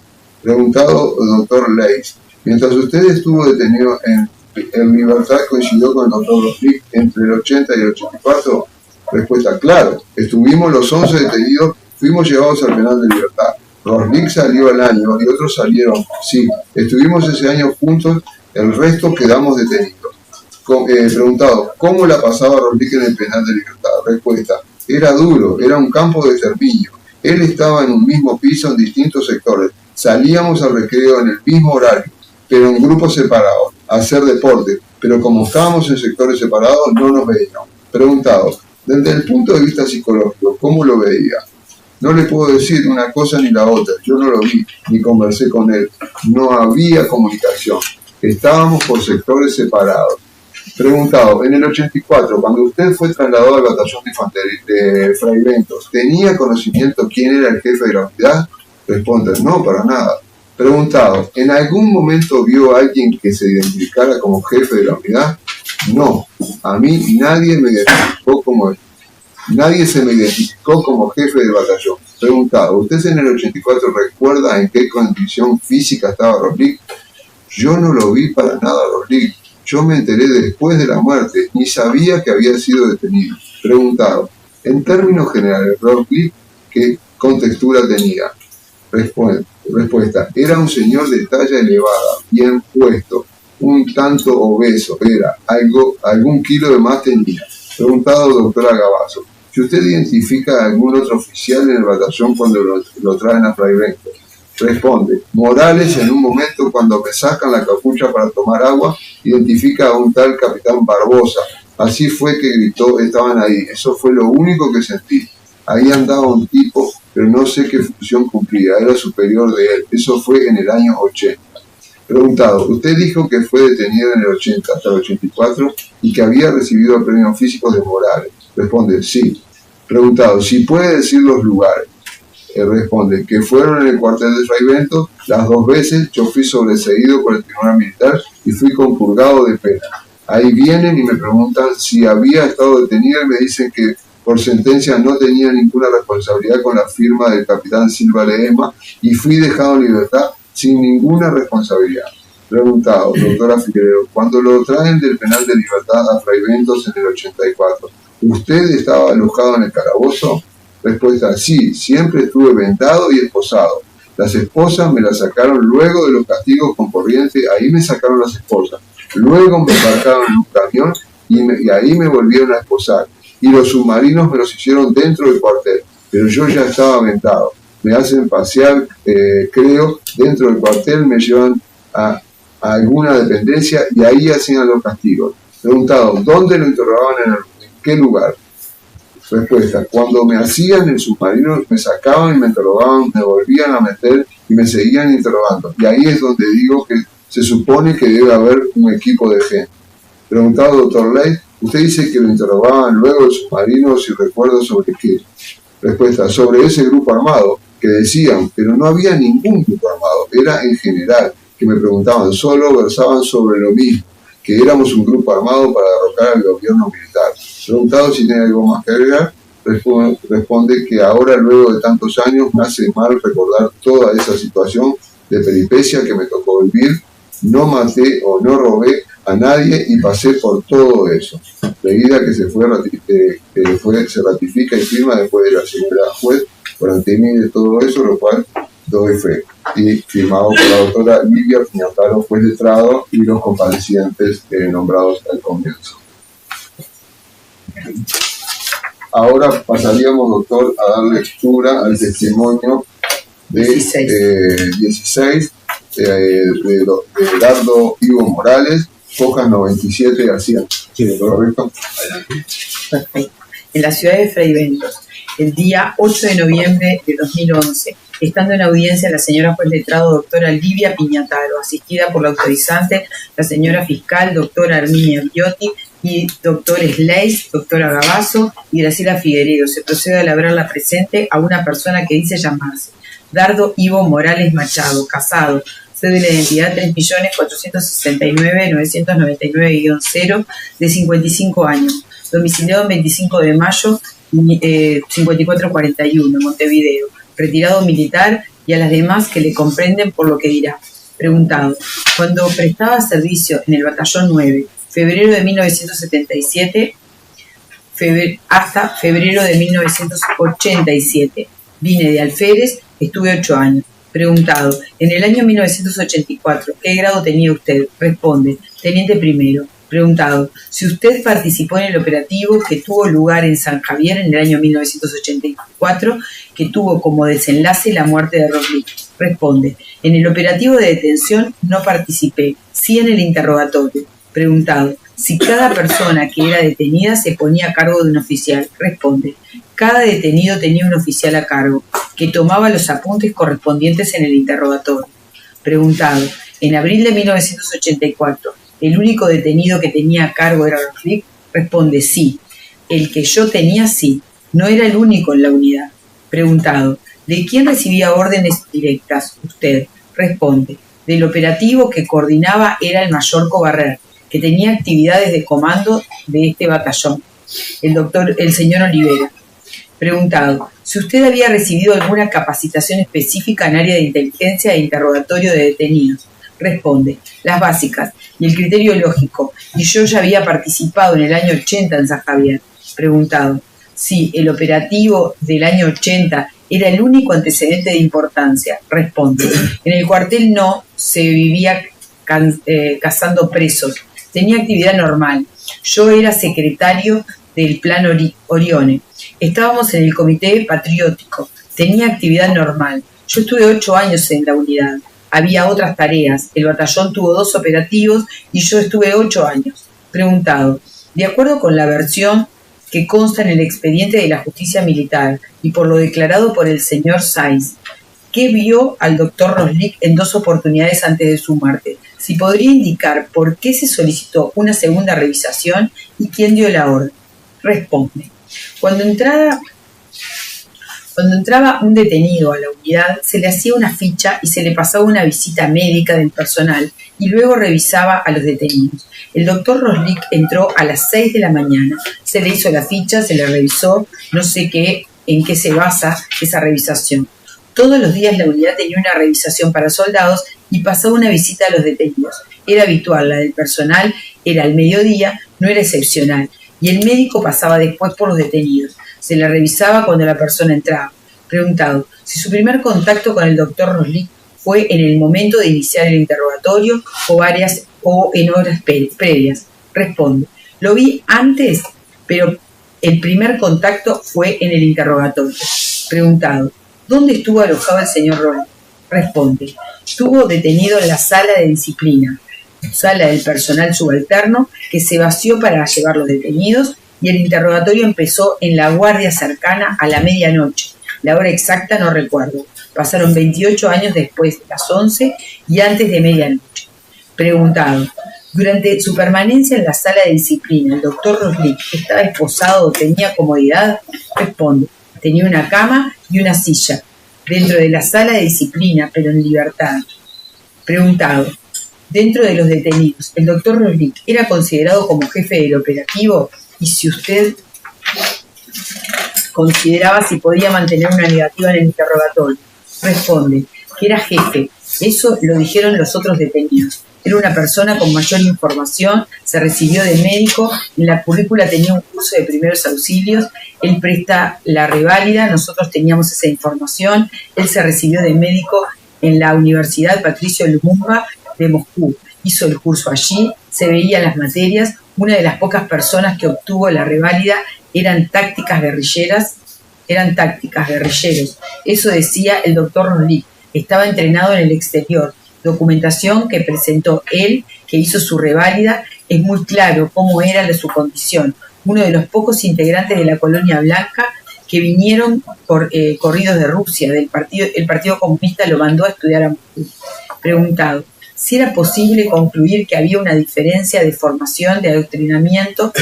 Preguntado doctor Leis, mientras usted estuvo detenido en en Libertad coincidió con el doctor Roslik entre el 80 y el 84? Respuesta, claro. Estuvimos los 11 detenidos, fuimos llevados al penal de Libertad. Roslik salió al año y otros salieron. Sí, estuvimos ese año juntos, el resto quedamos detenidos. Preguntado, ¿cómo la pasaba Roslik en el penal de Libertad? Respuesta, era duro, era un campo de exterminio. Él estaba en un mismo piso en distintos sectores. Salíamos al recreo en el mismo horario, pero en grupos separados, a hacer deporte. Pero como estábamos en sectores separados, no nos veíamos. Preguntado, desde el punto de vista psicológico, ¿cómo lo veía? No le puedo decir una cosa ni la otra. Yo no lo vi, ni conversé con él. No había comunicación. Estábamos por sectores separados. Preguntado, en el 84, cuando usted fue trasladado al batallón de infantería de Fray Bentos, ¿tenía conocimiento quién era el jefe de la unidad? Responde, no, para nada. Preguntado, ¿en algún momento vio a alguien que se identificara como jefe de la unidad? No, a mí nadie se me identificó como jefe del batallón. Preguntado, ¿usted en el 84 recuerda en qué condición física estaba Roslik? Yo no lo vi para nada Roslik. Yo me enteré después de la muerte, ni sabía que había sido detenido. Preguntado, en términos generales, Roslik, ¿qué contextura tenía? Respuesta, era un señor de talla elevada, bien puesto, un tanto obeso, algún kilo de más tenía. Preguntado, doctora Gabazo, si usted identifica a algún otro oficial en el batallón cuando lo traen a Fray Bentos. Responde, Morales en un momento cuando me sacan la capucha para tomar agua, identifica a un tal capitán Barbosa. Así fue que gritó, estaban ahí. Eso fue lo único que sentí. Ahí andaba un tipo, pero no sé qué función cumplía, era superior de él. Eso fue en el año 80. Preguntado, usted dijo que fue detenido en el 80 hasta el 84 y que había recibido premios físicos de Morales. Responde, sí. Preguntado, si puede decir los lugares. Responde, que fueron en el cuartel de Fray Bentos las 2 veces. Yo fui sobreseído por el tribunal militar y fui compurgado de pena. Ahí vienen y me preguntan si había estado detenido y me dicen que por sentencia no tenía ninguna responsabilidad con la firma del capitán Silva Ledesma y fui dejado en libertad sin ninguna responsabilidad. Preguntado, doctora Figueredo, cuando lo traen del penal de Libertad a Fray Bentos en el 84, ¿usted estaba alojado en el calabozo? Respuesta, sí, siempre estuve vendado y esposado. Las esposas me las sacaron luego de los castigos con corriente, ahí me sacaron las esposas. Luego me embarcaron en un camión y ahí me volvieron a esposar. Y los submarinos me los hicieron dentro del cuartel, pero yo ya estaba vendado. Me hacen pasear, creo, dentro del cuartel, me llevan a alguna dependencia y ahí hacían los castigos. Preguntado, ¿dónde lo interrogaban? ¿En qué lugar? Respuesta, cuando me hacían el submarino, me sacaban y me interrogaban, me volvían a meter y me seguían interrogando. Y ahí es donde digo que se supone que debe haber un equipo de gente. Preguntado, doctor Ley, usted dice que lo interrogaban luego el submarino, si recuerdo sobre qué. Respuesta, sobre ese grupo armado, que decían, pero no había ningún grupo armado, era en general, que me preguntaban, solo versaban sobre lo mismo, que éramos un grupo armado para derrocar al gobierno militar. Preguntado si tiene algo más que agregar, responde que ahora, luego de tantos años, me hace mal recordar toda esa situación de peripecia que me tocó vivir. No maté o no robé a nadie y pasé por todo eso. Medida que se ratifica y firma después de la señora juez por ante mí de todo eso, lo cual doy fe. Y firmado por la doctora Livia Piñataro, juez letrado, y los comparecientes nombrados al comienzo. Ahora pasaríamos, doctor, a dar lectura al testimonio de 16 de Dardo Ivo Morales, hojas 97 a 100. Sí, ¿correcto? Perfecto. En la ciudad de Fray Bentos, el día 8 de noviembre de 2011, estando en audiencia la señora juez letrado doctora Livia Piñataro, asistida por la autorizante, la señora fiscal doctora Arminia Biotti y doctores Leis, doctora Gabazo y Graciela Figueredo, se procede a labrar la presente a una persona que dice llamarse Dardo Ivo Morales Machado, casado, cédula de identidad 3.469.999-0, de 55 años, domiciliado el 25 de mayo 5441, Montevideo, retirado militar, y a las demás que le comprenden por lo que dirá. Preguntado. Cuando prestaba servicio en el Batallón 9, febrero de 1977 hasta febrero de 1987, vine de alférez, estuve 8 años. Preguntado. En el año 1984, ¿qué grado tenía usted? Responde. Teniente primero. Preguntado. Si usted participó en el operativo que tuvo lugar en San Javier en el año 1984, que tuvo como desenlace la muerte de Roslik. Responde. En el operativo de detención no participé, sí en el interrogatorio. Preguntado. Si cada persona que era detenida se ponía a cargo de un oficial. Responde. Cada detenido tenía un oficial a cargo, que tomaba los apuntes correspondientes en el interrogatorio. Preguntado. En abril de 1984, ¿el único detenido que tenía a cargo era Roslik? Responde. Sí. El que yo tenía, sí. No era el único en la unidad. Preguntado. ¿De quién recibía órdenes directas? Usted. Responde. Del operativo que coordinaba era el mayor Cobarrer, que tenía actividades de comando de este batallón. El señor Olivera. Preguntado. Si usted había recibido alguna capacitación específica en área de inteligencia e interrogatorio de detenidos. Responde. Las básicas y el criterio lógico. Y yo ya había participado en el año 80 en San Javier. Preguntado. Sí, el operativo del año 80 era el único antecedente de importancia. Responde. En el cuartel no se vivía cazando presos. Tenía actividad normal. Yo era secretario del Plan Orione. Estábamos en el comité patriótico. Tenía actividad normal. Yo estuve 8 años en la unidad. Había otras tareas. El batallón tuvo 2 operativos y yo estuve 8 años. Preguntado. De acuerdo con la versión que consta en el expediente de la justicia militar y por lo declarado por el señor Sáiz, ¿qué vio al doctor Roslik en 2 oportunidades antes de su muerte? Si podría indicar por qué se solicitó una segunda revisación y quién dio la orden. Responde. Cuando entraba un detenido a la unidad, se le hacía una ficha y se le pasaba una visita médica del personal y luego revisaba a los detenidos. El doctor Roslik entró a las 6 de la mañana. Se le hizo la ficha, se le revisó, no sé en qué se basa esa revisación. Todos los días la unidad tenía una revisación para soldados y pasaba una visita a los detenidos. Era habitual, la del personal era al mediodía, no era excepcional. Y el médico pasaba después por los detenidos. Se le revisaba cuando la persona entraba. Preguntado. Si su primer contacto con el doctor Roslik fue en el momento de iniciar el interrogatorio o en horas previas. Responde. Lo vi antes, pero el primer contacto fue en el interrogatorio. Preguntado. ¿Dónde estuvo alojado el señor Roslik? Responde. Estuvo detenido en la sala de disciplina, sala del personal subalterno, que se vació para llevar los detenidos, y el interrogatorio empezó en la guardia cercana a la medianoche. La hora exacta no recuerdo. Pasaron 28 años después de las 11 y antes de medianoche. Preguntado. Durante su permanencia en la sala de disciplina, ¿el doctor Roslik estaba esposado o tenía comodidad? Responde. Tenía una cama y una silla dentro de la sala de disciplina, pero en libertad. Preguntado. Dentro de los detenidos, ¿el doctor Roslik era considerado como jefe del operativo? Y si usted consideraba si podía mantener una negativa en el interrogatorio. Responde que era jefe. Eso lo dijeron los otros detenidos. Era una persona con mayor información, se recibió de médico, en la currícula tenía un curso de primeros auxilios, él presta la reválida, nosotros teníamos esa información, él se recibió de médico en la Universidad Patricio Lumumba de Moscú, hizo el curso allí, se veían las materias, una de las pocas personas que obtuvo la reválida eran tácticas guerrilleros, eso decía el doctor Roslik, estaba entrenado en el exterior, documentación que presentó él, que hizo su reválida, es muy claro cómo era su condición, uno de los pocos integrantes de la colonia blanca que vinieron corridos de Rusia, el Partido Comunista lo mandó a estudiar a Moscú. Preguntado, si era posible concluir que había una diferencia de formación, de adoctrinamiento,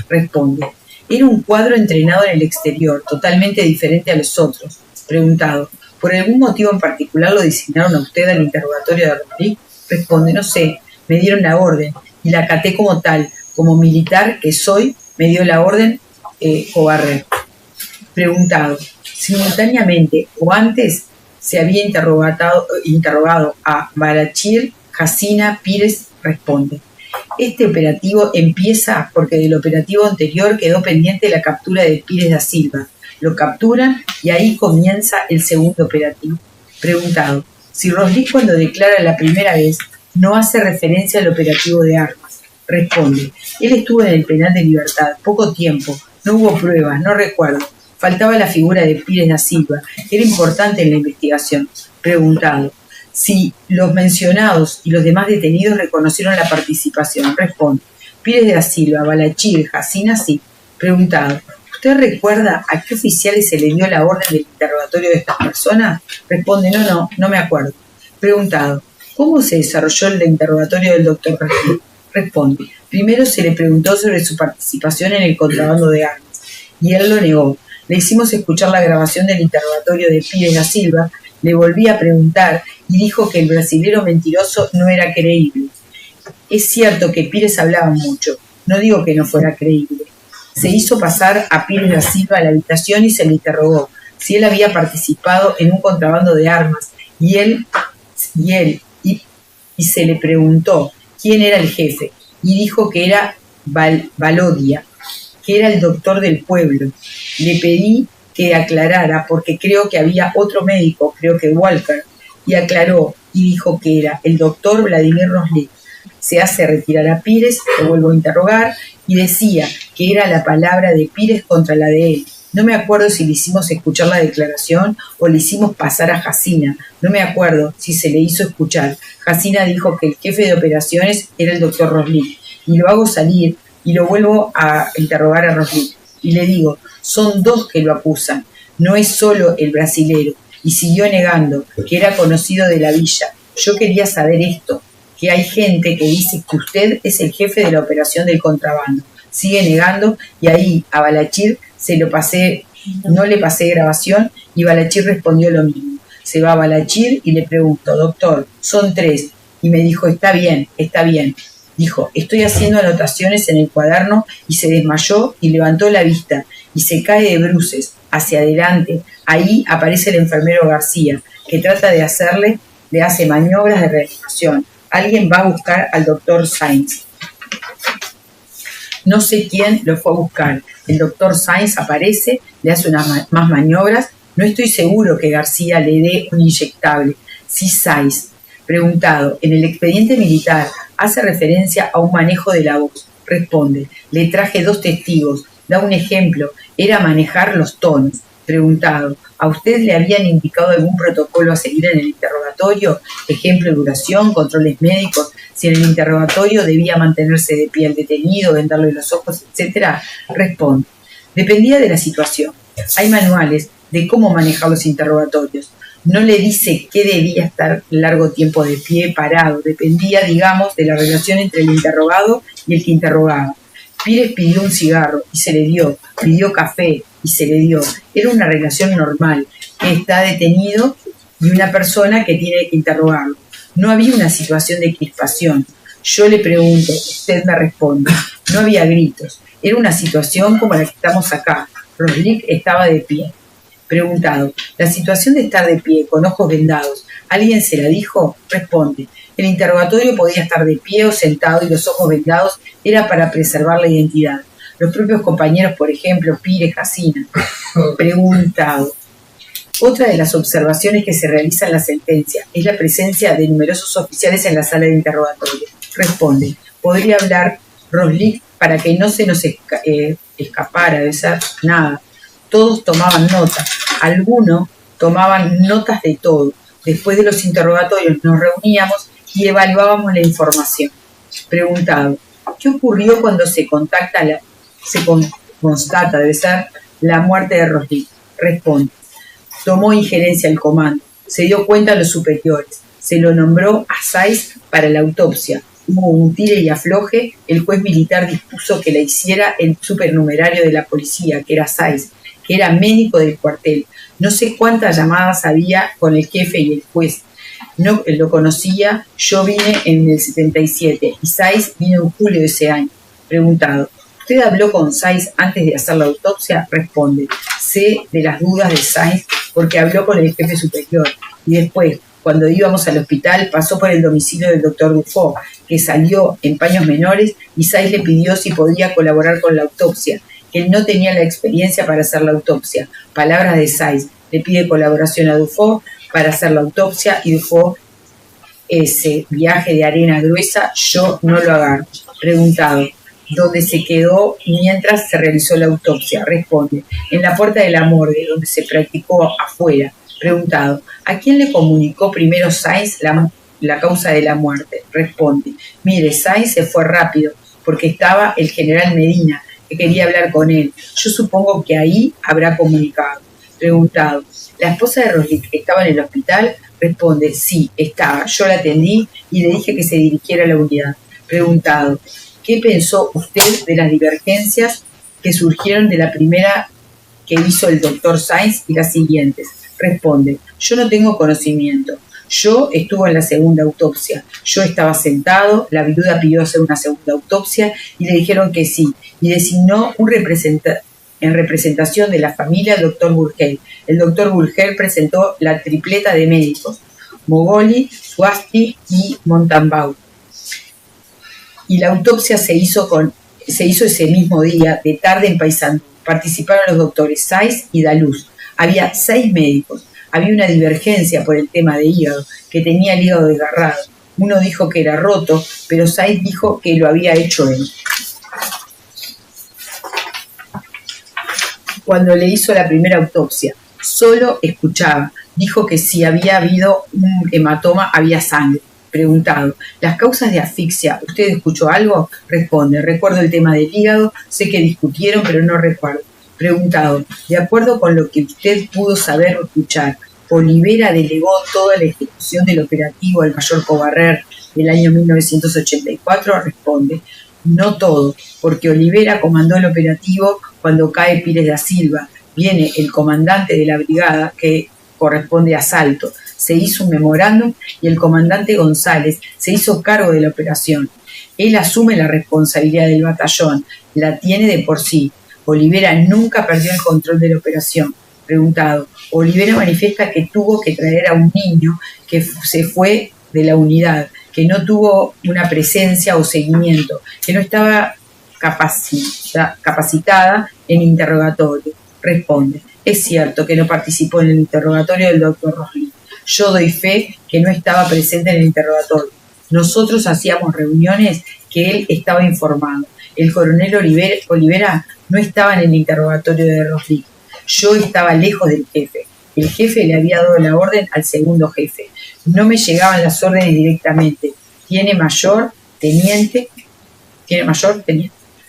responde, era un cuadro entrenado en el exterior, totalmente diferente a los otros. Preguntado, ¿por algún motivo en particular lo designaron a usted al interrogatorio de Roslik? Responde, no sé, me dieron la orden y la acaté como tal, como militar que soy, me dio la orden Cobarrer. Preguntado, simultáneamente o antes se había interrogado a Balachir, Jacina Pires responde. Este operativo empieza porque del operativo anterior quedó pendiente la captura de Pires da Silva. Lo capturan y ahí comienza el segundo operativo. Preguntado, si Roslik cuando declara la primera vez no hace referencia al operativo de armas. Responde, él estuvo en el penal de Libertad, poco tiempo, no hubo pruebas, no recuerdo. Faltaba la figura de Pires da Silva, que era importante en la investigación. Preguntado, si los mencionados y los demás detenidos reconocieron la participación. Responde, Pires da Silva, Balachir, Jacina, sí. Preguntado, ¿usted recuerda a qué oficiales se le dio la orden del interrogatorio de estas personas? Responde, no me acuerdo. Preguntado, ¿cómo se desarrolló el interrogatorio del doctor Roslik? Responde, primero se le preguntó sobre su participación en el contrabando de armas, y él lo negó. Le hicimos escuchar la grabación del interrogatorio de Pires da Silva, le volví a preguntar y dijo que el brasilero mentiroso no era creíble. Es cierto que Pires hablaba mucho, no digo que no fuera creíble. Se hizo pasar a Pires da Silva a la habitación y se le interrogó si él había participado en un contrabando de armas y se le preguntó quién era el jefe y dijo que era Valodia, que era el doctor del pueblo. Le pedí que aclarara porque creo que había otro médico, creo que Walker, y aclaró y dijo que era el doctor Vladimir Roslik. Se hace retirar a Pires, lo vuelvo a interrogar, y decía que era la palabra de Pires contra la de él. No me acuerdo si le hicimos escuchar la declaración o le hicimos pasar a Jacina. No me acuerdo si se le hizo escuchar. Jacina dijo que el jefe de operaciones era el doctor Roslik. Y lo hago salir y lo vuelvo a interrogar a Roslik. Y le digo, son dos que lo acusan. No es solo el brasilero. Y siguió negando que era conocido de la villa. Yo quería saber esto, que hay gente que dice que usted es el jefe de la operación del contrabando. Sigue negando y ahí a Balachir no le pasé grabación y Balachir respondió lo mismo. Se va a Balachir y le pregunto, doctor, son 3. Y me dijo, está bien. Dijo, estoy haciendo anotaciones en el cuaderno y se desmayó y levantó la vista y se cae de bruces hacia adelante. Ahí aparece el enfermero García, que trata de le hace maniobras de reanimación. Alguien va a buscar al doctor Sainz. No sé quién lo fue a buscar. El doctor Sainz aparece, le hace unas más maniobras. No estoy seguro que García le dé un inyectable. Sí, Sainz. Preguntado, en el expediente militar hace referencia a un manejo de la voz. Responde, le traje 2 testigos. Da un ejemplo, era manejar los tonos. Preguntado, ¿a usted le habían indicado algún protocolo a seguir en el interrogatorio? Ejemplo, duración, controles médicos, si en el interrogatorio debía mantenerse de pie el detenido, vendarle los ojos, etc. Responde, dependía de la situación. Hay manuales de cómo manejar los interrogatorios. No le dice que debía estar largo tiempo de pie, parado. Dependía, digamos, de la relación entre el interrogado y el que interrogaba. Pires pidió un cigarro y se le dio, pidió café y se le dio. Era una relación normal, que está detenido y una persona que tiene que interrogarlo. No había una situación de crispación. Yo le pregunto, usted me responde. No había gritos. Era una situación como la que estamos acá. Roslik estaba de pie. Preguntado, ¿la situación de estar de pie con ojos vendados, alguien se la dijo? Responde, el interrogatorio podía estar de pie o sentado y los ojos vendados era para preservar la identidad. Los propios compañeros, por ejemplo, Pires, Jacina. Preguntado, otra de las observaciones que se realiza en la sentencia es la presencia de numerosos oficiales en la sala de interrogatorio. Responde, podría hablar Roslik para que no se nos escapara de ser nada. Todos tomaban nota, algunos tomaban notas de todo. Después de los interrogatorios nos reuníamos y evaluábamos la información. Preguntado, ¿qué ocurrió cuando se constata debe ser la muerte de Roslik? Responde, tomó injerencia el comando, se dio cuenta a los superiores, se lo nombró a Sainz para la autopsia. Hubo un tire y afloje, el juez militar dispuso que la hiciera el supernumerario de la policía, que era Sainz, que era médico del cuartel. No sé cuántas llamadas había con el jefe y el juez. No lo conocía, yo vine en el 77 y Sainz vino en julio de ese año. Preguntado, ¿usted habló con Sainz antes de hacer la autopsia? Responde, sé de las dudas de Sainz porque habló con el jefe superior. Y después, cuando íbamos al hospital, pasó por el domicilio del doctor Dufault, que salió en paños menores, y Sáenz le pidió si podía colaborar con la autopsia, que él no tenía la experiencia para hacer la autopsia. Palabras de Sáenz, le pide colaboración a Dufault para hacer la autopsia, y Dufault, ese viaje de arena gruesa, yo no lo agarro. Preguntado, ¿dónde se quedó mientras se realizó la autopsia? Responde, en la puerta de la morgue, donde se practicó afuera. Preguntado, ¿a quién le comunicó primero Sáenz la causa de la muerte? Responde, mire, Sáenz se fue rápido, porque estaba el general Medina, que quería hablar con él. Yo supongo que ahí habrá comunicado. Preguntado, ¿la esposa de Roslik estaba en el hospital? Responde, sí, estaba. Yo la atendí y le dije que se dirigiera a la unidad. Preguntado, ¿qué pensó usted de las divergencias que surgieron de la primera que hizo el doctor Sáenz y las siguientes? Responde, yo no tengo conocimiento. Yo estuve en la segunda autopsia. Yo estaba sentado, la viuda pidió hacer una segunda autopsia y le dijeron que sí, y designó un en representación de la familia al doctor Burgel. El doctor Burgel presentó la tripleta de médicos, Mogoli, Suasti y Montalbán. Y la autopsia se hizo ese mismo día, de tarde en Paysandú. Participaron los doctores Sáenz y Daluz. Había 6 médicos. Había una divergencia por el tema de hígado, que tenía el hígado desgarrado. Uno dijo que era roto, pero Sáenz dijo que lo había hecho él. Cuando le hizo la primera autopsia, solo escuchaba. Dijo que si había habido un hematoma, había sangre. Preguntado, ¿las causas de asfixia, usted escuchó algo? Responde, recuerdo el tema del hígado, sé que discutieron, pero no recuerdo. Preguntado, de acuerdo con lo que usted pudo saber o escuchar, ¿Olivera delegó toda la ejecución del operativo al mayor Cobarrer del año 1984? Responde, no todo, porque Olivera comandó el operativo cuando cae Pires da Silva. Viene el comandante de la brigada, que corresponde a Salto. Se hizo un memorándum y el comandante González se hizo cargo de la operación. Él asume la responsabilidad del batallón, la tiene de por sí. Olivera nunca perdió el control de la operación. Preguntado, Olivera manifiesta que tuvo que traer a un niño que se fue de la unidad, que no tuvo una presencia o seguimiento, que no estaba capacitada en interrogatorio. Responde, es cierto que no participó en el interrogatorio del doctor Roslik. Yo doy fe que no estaba presente en el interrogatorio. Nosotros hacíamos reuniones que él estaba informado. El coronel Olivera no estaba en el interrogatorio de Roslik. Yo estaba lejos del jefe. El jefe le había dado la orden al segundo jefe. No me llegaban las órdenes directamente. ¿Tiene mayor, teniente?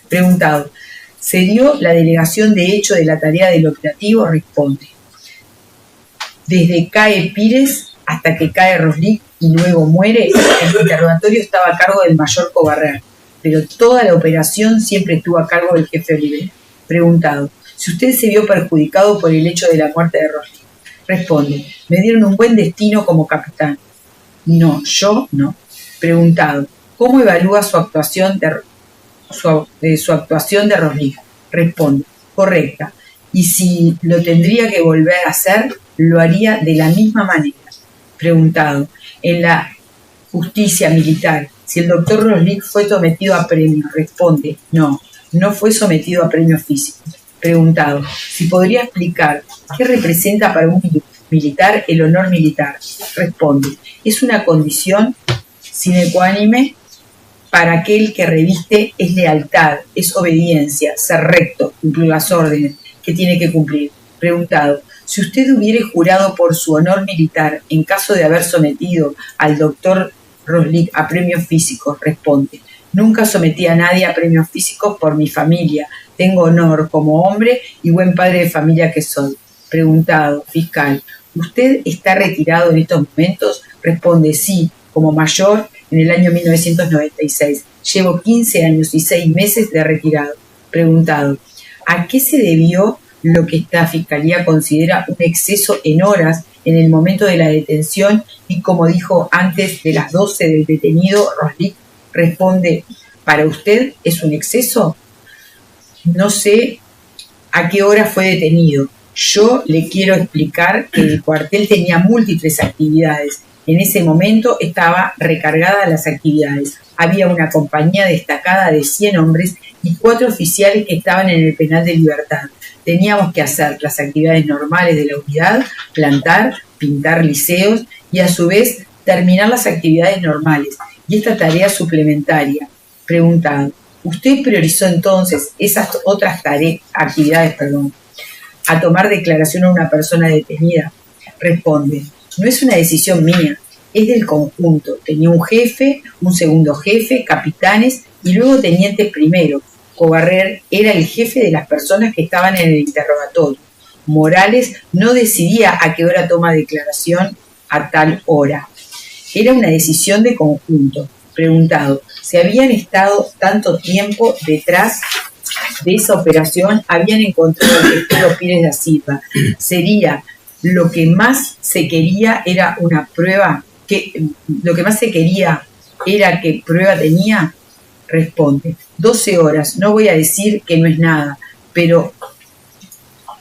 Preguntado, ¿se dio la delegación de hecho de la tarea del operativo? Responde, desde cae Pires hasta que cae Roslik y luego muere, el interrogatorio estaba a cargo del mayor Cobarrer, pero toda la operación siempre estuvo a cargo del jefe Olivera. Preguntado, si usted se vio perjudicado por el hecho de la muerte de Roslik. Responde, me dieron un buen destino como capitán. No, yo no. Preguntado, ¿cómo evalúa su actuación de Roslik? Responde, correcta. Y si lo tendría que volver a hacer, lo haría de la misma manera. Preguntado, en la justicia militar, si el doctor Roslik fue sometido a premio. Responde, no fue sometido a premios físicos. Preguntado, si podría explicar qué representa para un militar el honor militar. Responde, es una condición sine qua non para aquel que reviste, es lealtad, es obediencia, ser recto, cumplir las órdenes que tiene que cumplir. Preguntado, si usted hubiera jurado por su honor militar en caso de haber sometido al doctor Roslik a premios físicos. Responde, nunca sometí a nadie a premios físicos por mi familia. Tengo honor como hombre y buen padre de familia que soy. Preguntado, fiscal, ¿usted está retirado en estos momentos? Responde, sí, como mayor en el año 1996. Llevo 15 años y 6 meses de retirado. Preguntado, ¿a qué se debió lo que esta fiscalía considera un exceso en horas en el momento de la detención y, como dijo antes, de las 12 del detenido Roslik? Responde, ¿para usted es un exceso? No sé a qué hora fue detenido. Yo le quiero explicar que el cuartel tenía múltiples actividades. En ese momento estaba recargada las actividades. Había una compañía destacada de 100 hombres y 4 oficiales que estaban en el penal de Libertad. Teníamos que hacer las actividades normales de la unidad, plantar, pintar liceos y a su vez terminar las actividades normales y esta tarea suplementaria. Preguntado, ¿usted priorizó entonces esas otras actividades, a tomar declaración a una persona detenida? Responde, no es una decisión mía, es del conjunto. Tenía un jefe, un segundo jefe, capitanes y luego tenientes primero. Cobarrer era el jefe de las personas que estaban en el interrogatorio. Morales no decidía a qué hora toma declaración a tal hora. Era una decisión de conjunto. Preguntado, ¿se habían estado tanto tiempo detrás de esa operación? Habían encontrado el testigo Pires da Silva. Sería lo que más se quería era una prueba, lo que más se quería era que prueba tenía. Responde, 12 horas, no voy a decir que no es nada, pero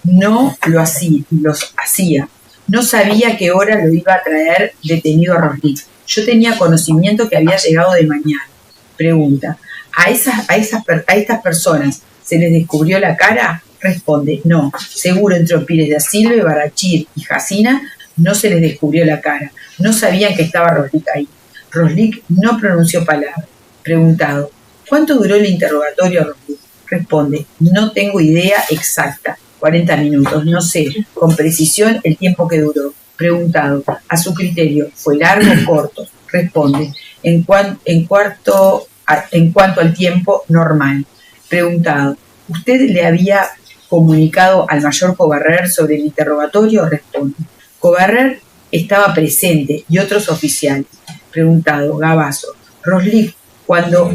no los hacía. No sabía qué hora lo iba a traer detenido a Roslik. Yo tenía conocimiento que había llegado de mañana. Pregunta, ¿a estas personas se les descubrió la cara? Responde, no, seguro entre Pires da Silva, Barachir y Jacina no se les descubrió la cara. No sabían que estaba Roslik ahí. Roslik no pronunció palabra. Preguntado, ¿cuánto duró el interrogatorio a Roslik? Responde, no tengo idea exacta. 40 minutos, no sé con precisión el tiempo que duró. Preguntado, a su criterio, ¿fue largo o corto? Responde, en cuanto al tiempo, normal. Preguntado, ¿usted le había comunicado al mayor Cobarrer sobre el interrogatorio? Responde, Cobarrer estaba presente y otros oficiales. Preguntado, Gabazo, Roslik, cuando,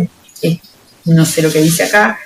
no sé lo que dice acá,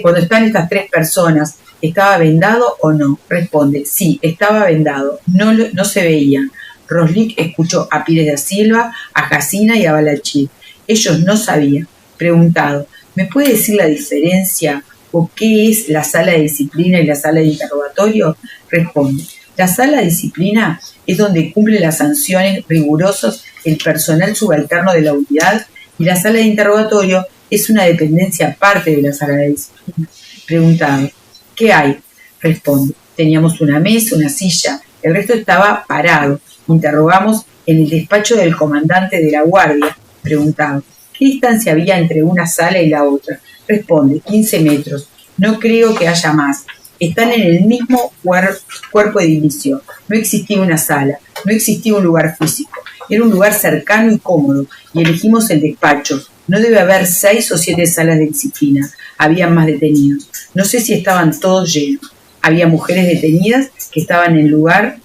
cuando están estas 3 personas, ¿estaba vendado o no? Responde, sí, estaba vendado, no se veía. Roslik escuchó a Pires da Silva, a Jacina y a Balachir. Ellos no sabían. Preguntado, ¿me puede decir la diferencia o qué es la sala de disciplina y la sala de interrogatorio? Responde, la sala de disciplina es donde cumple las sanciones rigurosas el personal subalterno de la unidad y la sala de interrogatorio es una dependencia aparte de la sala de disciplina. Preguntado, ¿qué hay? Responde, teníamos una mesa, una silla, el resto estaba parado. Interrogamos en el despacho del comandante de la guardia. Preguntado, ¿qué distancia había entre una sala y la otra? Responde, 15 metros. No creo que haya más. Están en el mismo cuerpo edilicio. No existía una sala, no existía un lugar físico. Era un lugar cercano y cómodo, y elegimos el despacho. No debe haber 6 o 7 salas de disciplina. Había más detenidos. No sé si estaban todos llenos. Había mujeres detenidas que estaban en lugar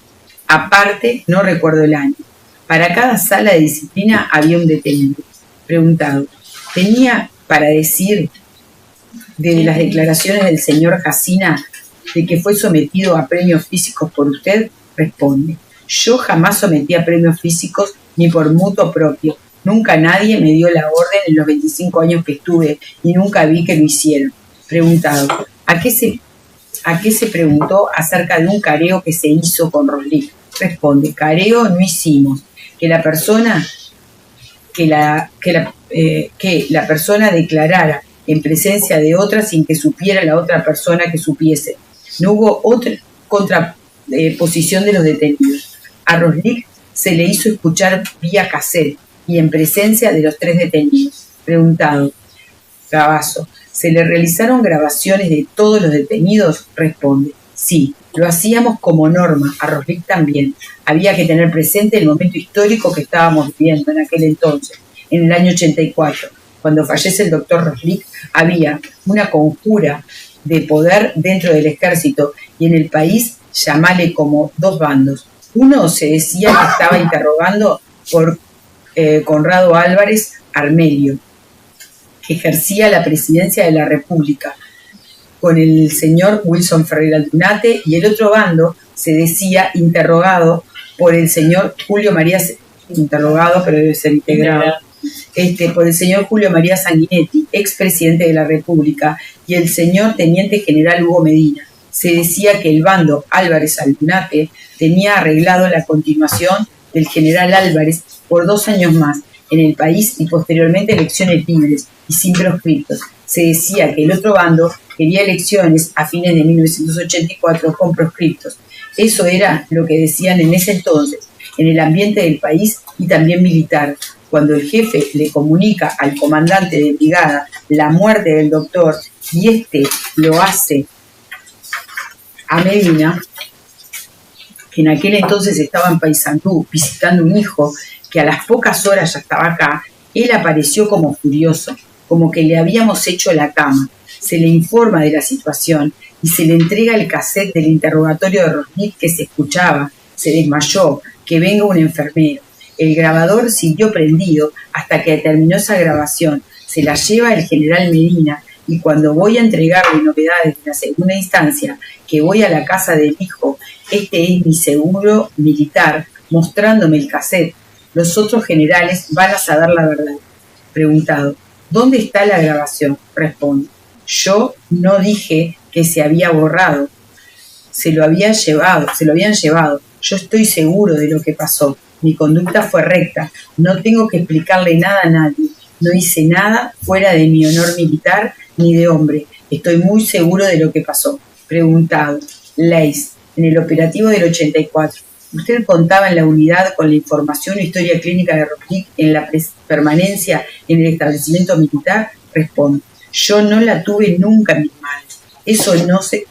aparte, no recuerdo el año. Para cada sala de disciplina había un detenido. Preguntado, ¿tenía para decir de las declaraciones del señor Jacina de que fue sometido a premios físicos por usted? Responde, yo jamás sometí a premios físicos ni por mutuo propio. Nunca nadie me dio la orden en los 25 años que estuve y nunca vi que lo hicieron. Preguntado, ¿a qué se preguntó acerca de un careo que se hizo con Roslik? Responde, careo no hicimos. Que la persona declarara en presencia de otra sin que supiera la otra persona que supiese. No hubo otra contraposición de los detenidos. A Roslik se le hizo escuchar vía cassette y en presencia de los 3 detenidos. Preguntado, Gabazo, ¿se le realizaron grabaciones de todos los detenidos? Responde, sí, lo hacíamos como norma, a Roslik también. Había que tener presente el momento histórico que estábamos viviendo en aquel entonces, en el año 84. Cuando fallece el doctor Roslik, había una conjura de poder dentro del ejército y en el país, llamale como 2 bandos. Uno se decía que estaba interrogando por Conrado Álvarez Armelio, que ejercía la presidencia de la República, con el señor Wilson Ferreira Aldunate, y el otro bando se decía interrogado por el señor Julio María, interrogado, pero debe ser integrado, por el señor Julio María Sanguinetti, expresidente de la República, y el señor teniente general Hugo Medina. Se decía que el bando Álvarez Aldunate tenía arreglado la continuación del general Álvarez por 2 años más en el país y posteriormente elecciones libres y sin proscriptos. Se decía que el otro bando quería elecciones a fines de 1984 con proscriptos. Eso era lo que decían en ese entonces, en el ambiente del país y también militar. Cuando el jefe le comunica al comandante de brigada la muerte del doctor y este lo hace a Medina, que en aquel entonces estaba en Paysandú visitando un hijo que a las pocas horas ya estaba acá, él apareció como furioso, como que le habíamos hecho la cama. Se le informa de la situación y se le entrega el cassette del interrogatorio de Rosnik que se escuchaba. Se desmayó, que venga un enfermero. El grabador siguió prendido hasta que terminó esa grabación. Se la lleva el general Medina y cuando voy a entregarle novedades de la segunda instancia, que voy a la casa del hijo, este es mi seguro militar, mostrándome el cassette. Los otros generales van a saber la verdad. Preguntado, ¿dónde está la grabación? Responde, yo no dije que se había borrado. Se lo habían llevado. Yo estoy seguro de lo que pasó. Mi conducta fue recta. No tengo que explicarle nada a nadie. No hice nada fuera de mi honor militar ni de hombre. Estoy muy seguro de lo que pasó. Preguntado, Leis, en el operativo del 84, ¿usted contaba en la unidad con la información o historia clínica de Rosnik en la permanencia en el establecimiento militar? Responde, yo no la tuve nunca en mis manos.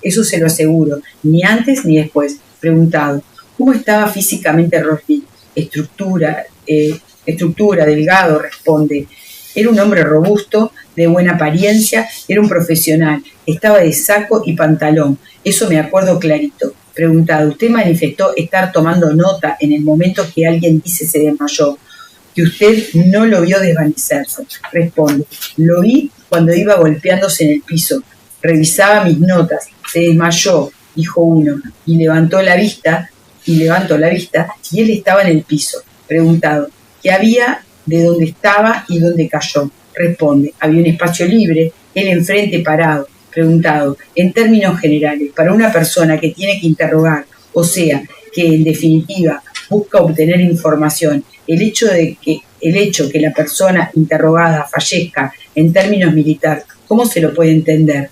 Eso se lo aseguro, ni antes ni después. Preguntado, ¿cómo estaba físicamente Rosnik? Estructura, delgado, responde. Era un hombre robusto, de buena apariencia, era un profesional, estaba de saco y pantalón, eso me acuerdo clarito. Preguntado, ¿usted manifestó estar tomando nota en el momento que alguien dice se desmayó? Que usted no lo vio desvanecerse. Responde, lo vi cuando iba golpeándose en el piso, revisaba mis notas, se desmayó, dijo uno, y levantó la vista, y él estaba en el piso. Preguntado, ¿qué había de dónde estaba y dónde cayó? Responde, había un espacio libre, él enfrente parado. Preguntado, en términos generales, para una persona que tiene que interrogar, o sea, que en definitiva busca obtener información, el hecho que la persona interrogada fallezca en términos militares, ¿cómo se lo puede entender?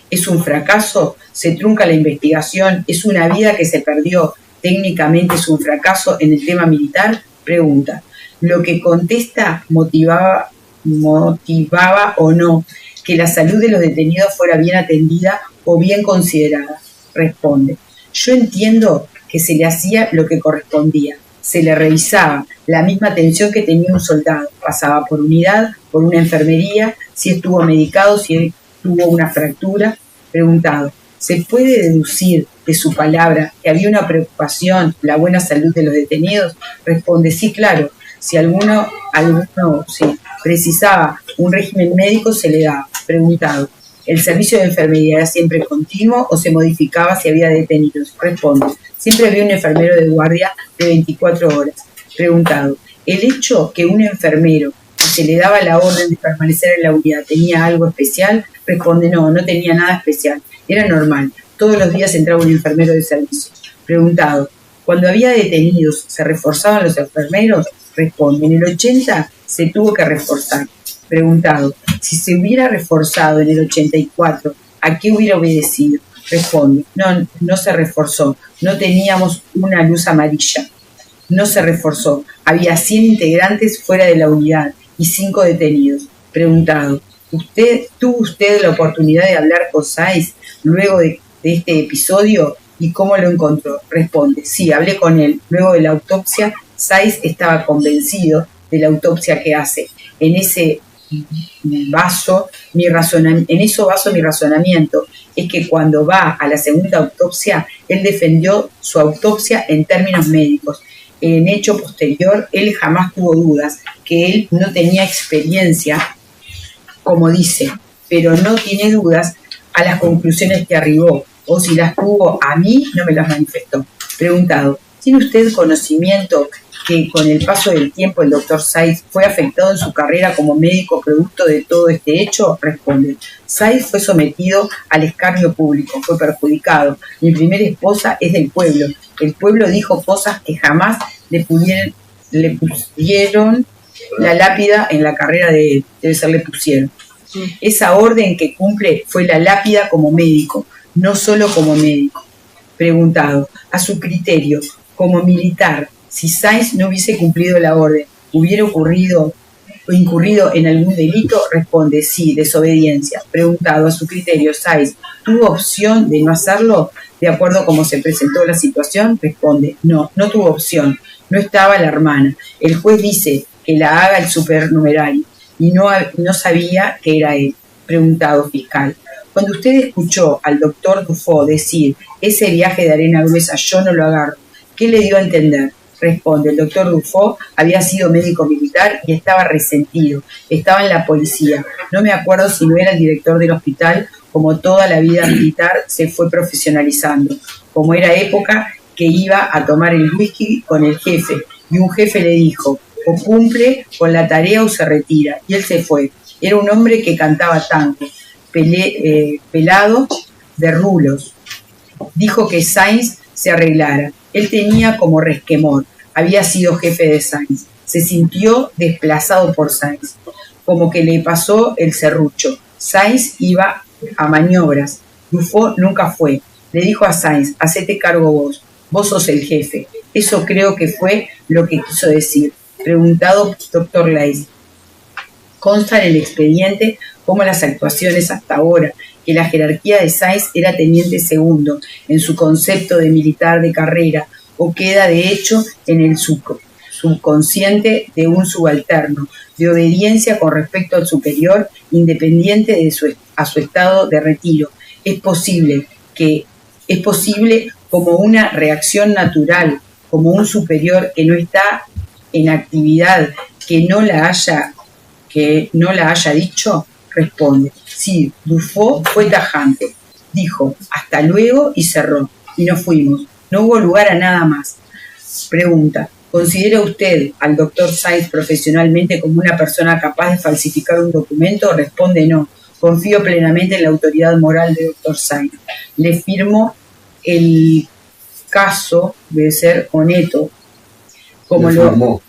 ¿Es un fracaso? ¿Se trunca la investigación? ¿Es una vida que se perdió? ¿Técnicamente es un fracaso en el tema militar? Pregunta, ¿lo que contesta motivaba o no que la salud de los detenidos fuera bien atendida o bien considerada? Responde, yo entiendo que se le hacía lo que correspondía, se le revisaba la misma atención que tenía un soldado, pasaba por unidad, por una enfermería, si estuvo medicado, si tuvo una fractura. Preguntado, ¿se puede deducir de su palabra que había una preocupación la buena salud de los detenidos? Responde, sí, claro, si alguno precisaba un régimen médico se le daba. Preguntado, ¿el servicio de enfermería era siempre continuo o se modificaba si había detenidos? Responde, siempre había un enfermero de guardia de 24 horas. Preguntado, ¿el hecho que un enfermero se le daba la orden de permanecer en la unidad tenía algo especial? Responde, no tenía nada especial, era normal, todos los días entraba un enfermero de servicio. Preguntado, ¿cuando había detenidos se reforzaban los enfermeros? Responde, en el 80 se tuvo que reforzar. Preguntado, si se hubiera reforzado en el 84, ¿a qué hubiera obedecido? Responde, no se reforzó, no teníamos una luz amarilla, no se reforzó, había 100 integrantes fuera de la unidad y 5 detenidos. Preguntado, ¿tuvo usted la oportunidad de hablar con Sáiz luego de este episodio y cómo lo encontró? Responde, sí, hablé con él. Luego de la autopsia, Sáiz estaba convencido de la autopsia que hace. En ese vaso mi razonamiento es que cuando va a la segunda autopsia, él defendió su autopsia en términos médicos. En hecho posterior, él jamás tuvo dudas, que él no tenía experiencia, como dice, pero no tiene dudas a las conclusiones que arribó, o si las tuvo a mí, no me las manifestó. Preguntado, ¿tiene usted conocimiento que con el paso del tiempo el doctor Saiz fue afectado en su carrera como médico producto de todo este hecho? Responde: Saiz fue sometido al escarnio público, fue perjudicado. Mi primera esposa es del pueblo. El pueblo dijo cosas que jamás le pusieron la lápida en la carrera de él. Debe ser le pusieron. Esa orden que cumple fue la lápida como médico, no solo como médico. Preguntado: a su criterio, como militar, si Saiz no hubiese cumplido la orden, ¿hubiera ocurrido o incurrido en algún delito? Responde: sí, desobediencia. Preguntado: a su criterio, ¿Saiz tuvo opción de no hacerlo de acuerdo a cómo se presentó la situación? Responde: no, no tuvo opción, no estaba la hermana. El juez dice que la haga el supernumerario y no sabía que era él. Preguntado: fiscal, cuando usted escuchó al doctor Dufault decir ese viaje de arena gruesa yo no lo agarro, ¿qué le dio a entender? Responde: el doctor Dufault había sido médico militar y estaba resentido, estaba en la policía. No me acuerdo si no era el director del hospital. Como toda la vida militar se fue profesionalizando. Como era época que iba a tomar el whisky con el jefe y un jefe le dijo: o cumple con la tarea o se retira. Y él se fue. Era un hombre que cantaba tango, pelado de rulos. Dijo que Saiz se arreglara. Él tenía como resquemor. Había sido jefe de Saiz. Se sintió desplazado por Saiz. Como que le pasó el serrucho. Saiz iba a maniobras. Dufault nunca fue. Le dijo a Saiz: hacete cargo vos. Vos sos el jefe. Eso creo que fue lo que quiso decir. Preguntado doctor Leisz: consta en el expediente cómo las actuaciones hasta ahora, que la jerarquía de Saiz era teniente segundo en su concepto de militar de carrera, o queda de hecho en el subconsciente de un subalterno, de obediencia con respecto al superior, independiente de su estado de retiro. Es posible como una reacción natural, como un superior que no está en actividad, que no la haya dicho. Responde: sí, Dufault fue tajante, dijo hasta luego y cerró, y nos fuimos, no hubo lugar a nada más. Pregunta: ¿considera usted al doctor Saiz profesionalmente como una persona capaz de falsificar un documento? Responde: no, confío plenamente en la autoridad moral del doctor Saiz. Le firmo el caso, debe ser Oneto, como le firmó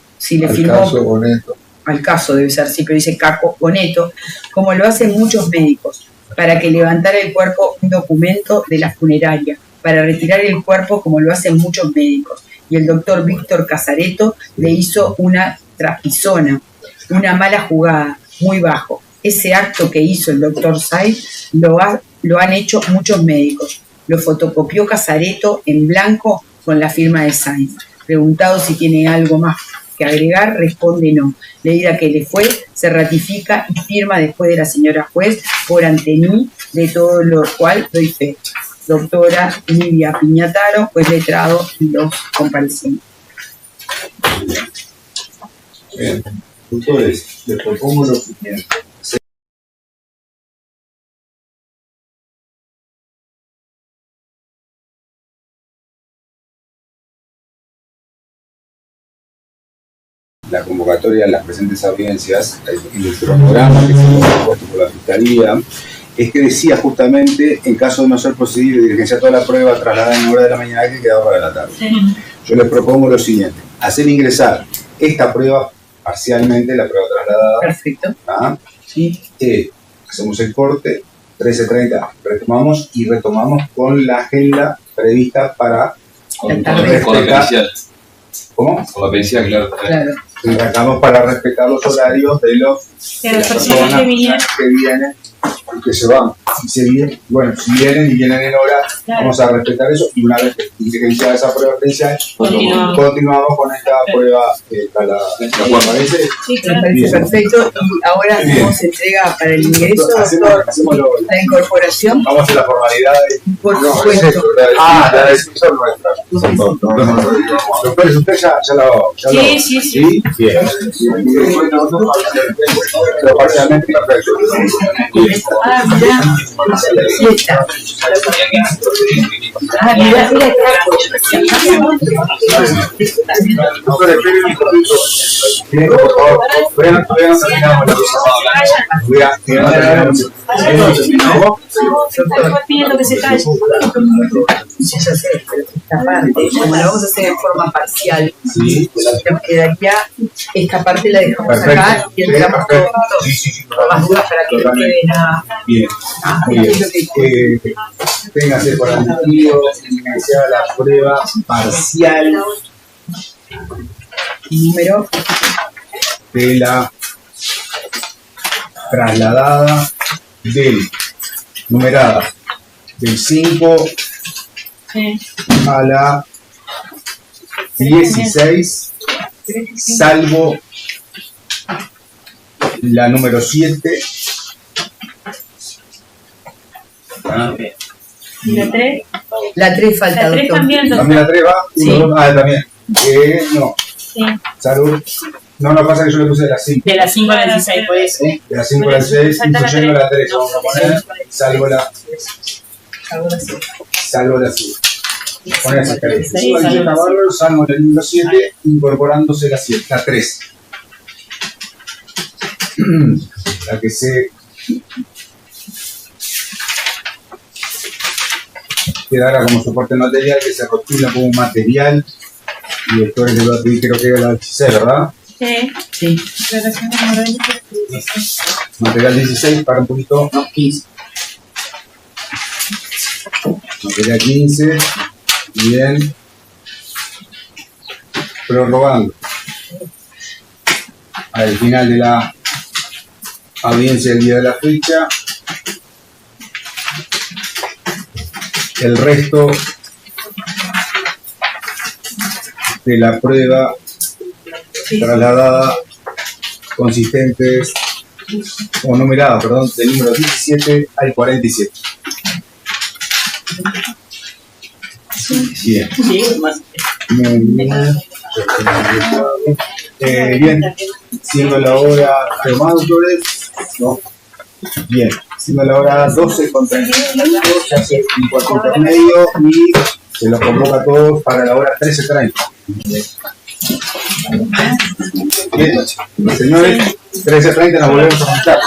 caso Oneto. Al caso debe ser, sí, pero dice Caco Oneto, como lo hacen muchos médicos, para que levantara el cuerpo un documento de la funeraria, para retirar el cuerpo como lo hacen muchos médicos. Y el doctor Víctor Casareto le hizo una trapisona, una mala jugada, muy bajo. Ese acto que hizo el doctor Saiz lo han hecho muchos médicos. Lo fotocopió Casareto en blanco con la firma de Saiz. Preguntado si tiene algo más que agregar, responde: no. Leída que le fue, se ratifica y firma después de la señora juez por ante mí, de todo lo cual doy fe. Doctora Livia Piñataro, juez letrado y los comparecientes. Bien. Doctores, les propongo lo siguiente. La convocatoria de las presentes audiencias, el cronograma que se propuesto por la Fiscalía, es que decía justamente, en caso de no ser posible diligenciar toda la prueba, trasladada en hora de la mañana que queda hora de la tarde. Yo les propongo lo siguiente: hacer ingresar esta prueba parcialmente, la prueba trasladada. Perfecto. Sí. Hacemos el corte, 13:30, retomamos con la agenda prevista para con la pericial. ¿Cómo? Con la pericial, claro. Y arrancamos para respetar los horarios de las personas que vienen y que se van. Si vienen en hora, claro, vamos a respetar eso, y una vez que iniciada esa prueba pericial, continuamos con esta prueba ¿la parece? Sí, claro. Me parece perfecto. Y ahora hacemos entrega para el ingreso, doctor, la incorporación. Vamos a hacer la formalidad por supuesto. La decisión nuestra. Doctores, usted ya lo... Sí. Bien. Parcialmente, perfecto. Ah, mirá. Sí está. Ah, mirá, mira. Doctor, esperen un poquito. Por favor, todavía no terminamos la Estoy pidiendo que se calle. Sí, ya sé, pero esta parte, como la vamos a hacer en forma parcial, sí, nos quedaría, esta parte la dejamos perfecto. acá y entregamos todo juntos. Sí, sí, sí. Más dudas para que no quede nada. Bien, muy bien. Téngase por admitido que sea la prueba parcial Número de la trasladada numerada del 5 a la 16, salvo la número 7. ¿Y la 3? la 3 falta, La 3 doctor. también, doctor. ¿También la 3 va? Sí. 1, 2, también. No, Sí. salud. No, pasa que yo le puse de las 5. De las 5 a las 16, por eso. De las 5 a las 6, incluyendo la 3. Vamos a poner, salvo la 7. Poner esa característica. Salvo el número 7, incorporándose la 3. La que se quedará como soporte material, que se rotula como material. Y vectores de lo creo que era la 16, ¿verdad? Sí. Sí. Declaración de número 20. Material 16, para un poquito. No, 15. Material 15. Bien. Prorrogando. Al final de la audiencia del día de la fecha, el resto de la prueba trasladada consistentes o numerada, perdón, del número 17 al 47. Bien. Sí, más. Bien, siendo la hora, autores, no. Bien, siendo la hora 12:35, se hace un cuarto intermedio y se los convoca a todos para la hora 13:30. Bien, señores, 13:30 nos volvemos a juntar.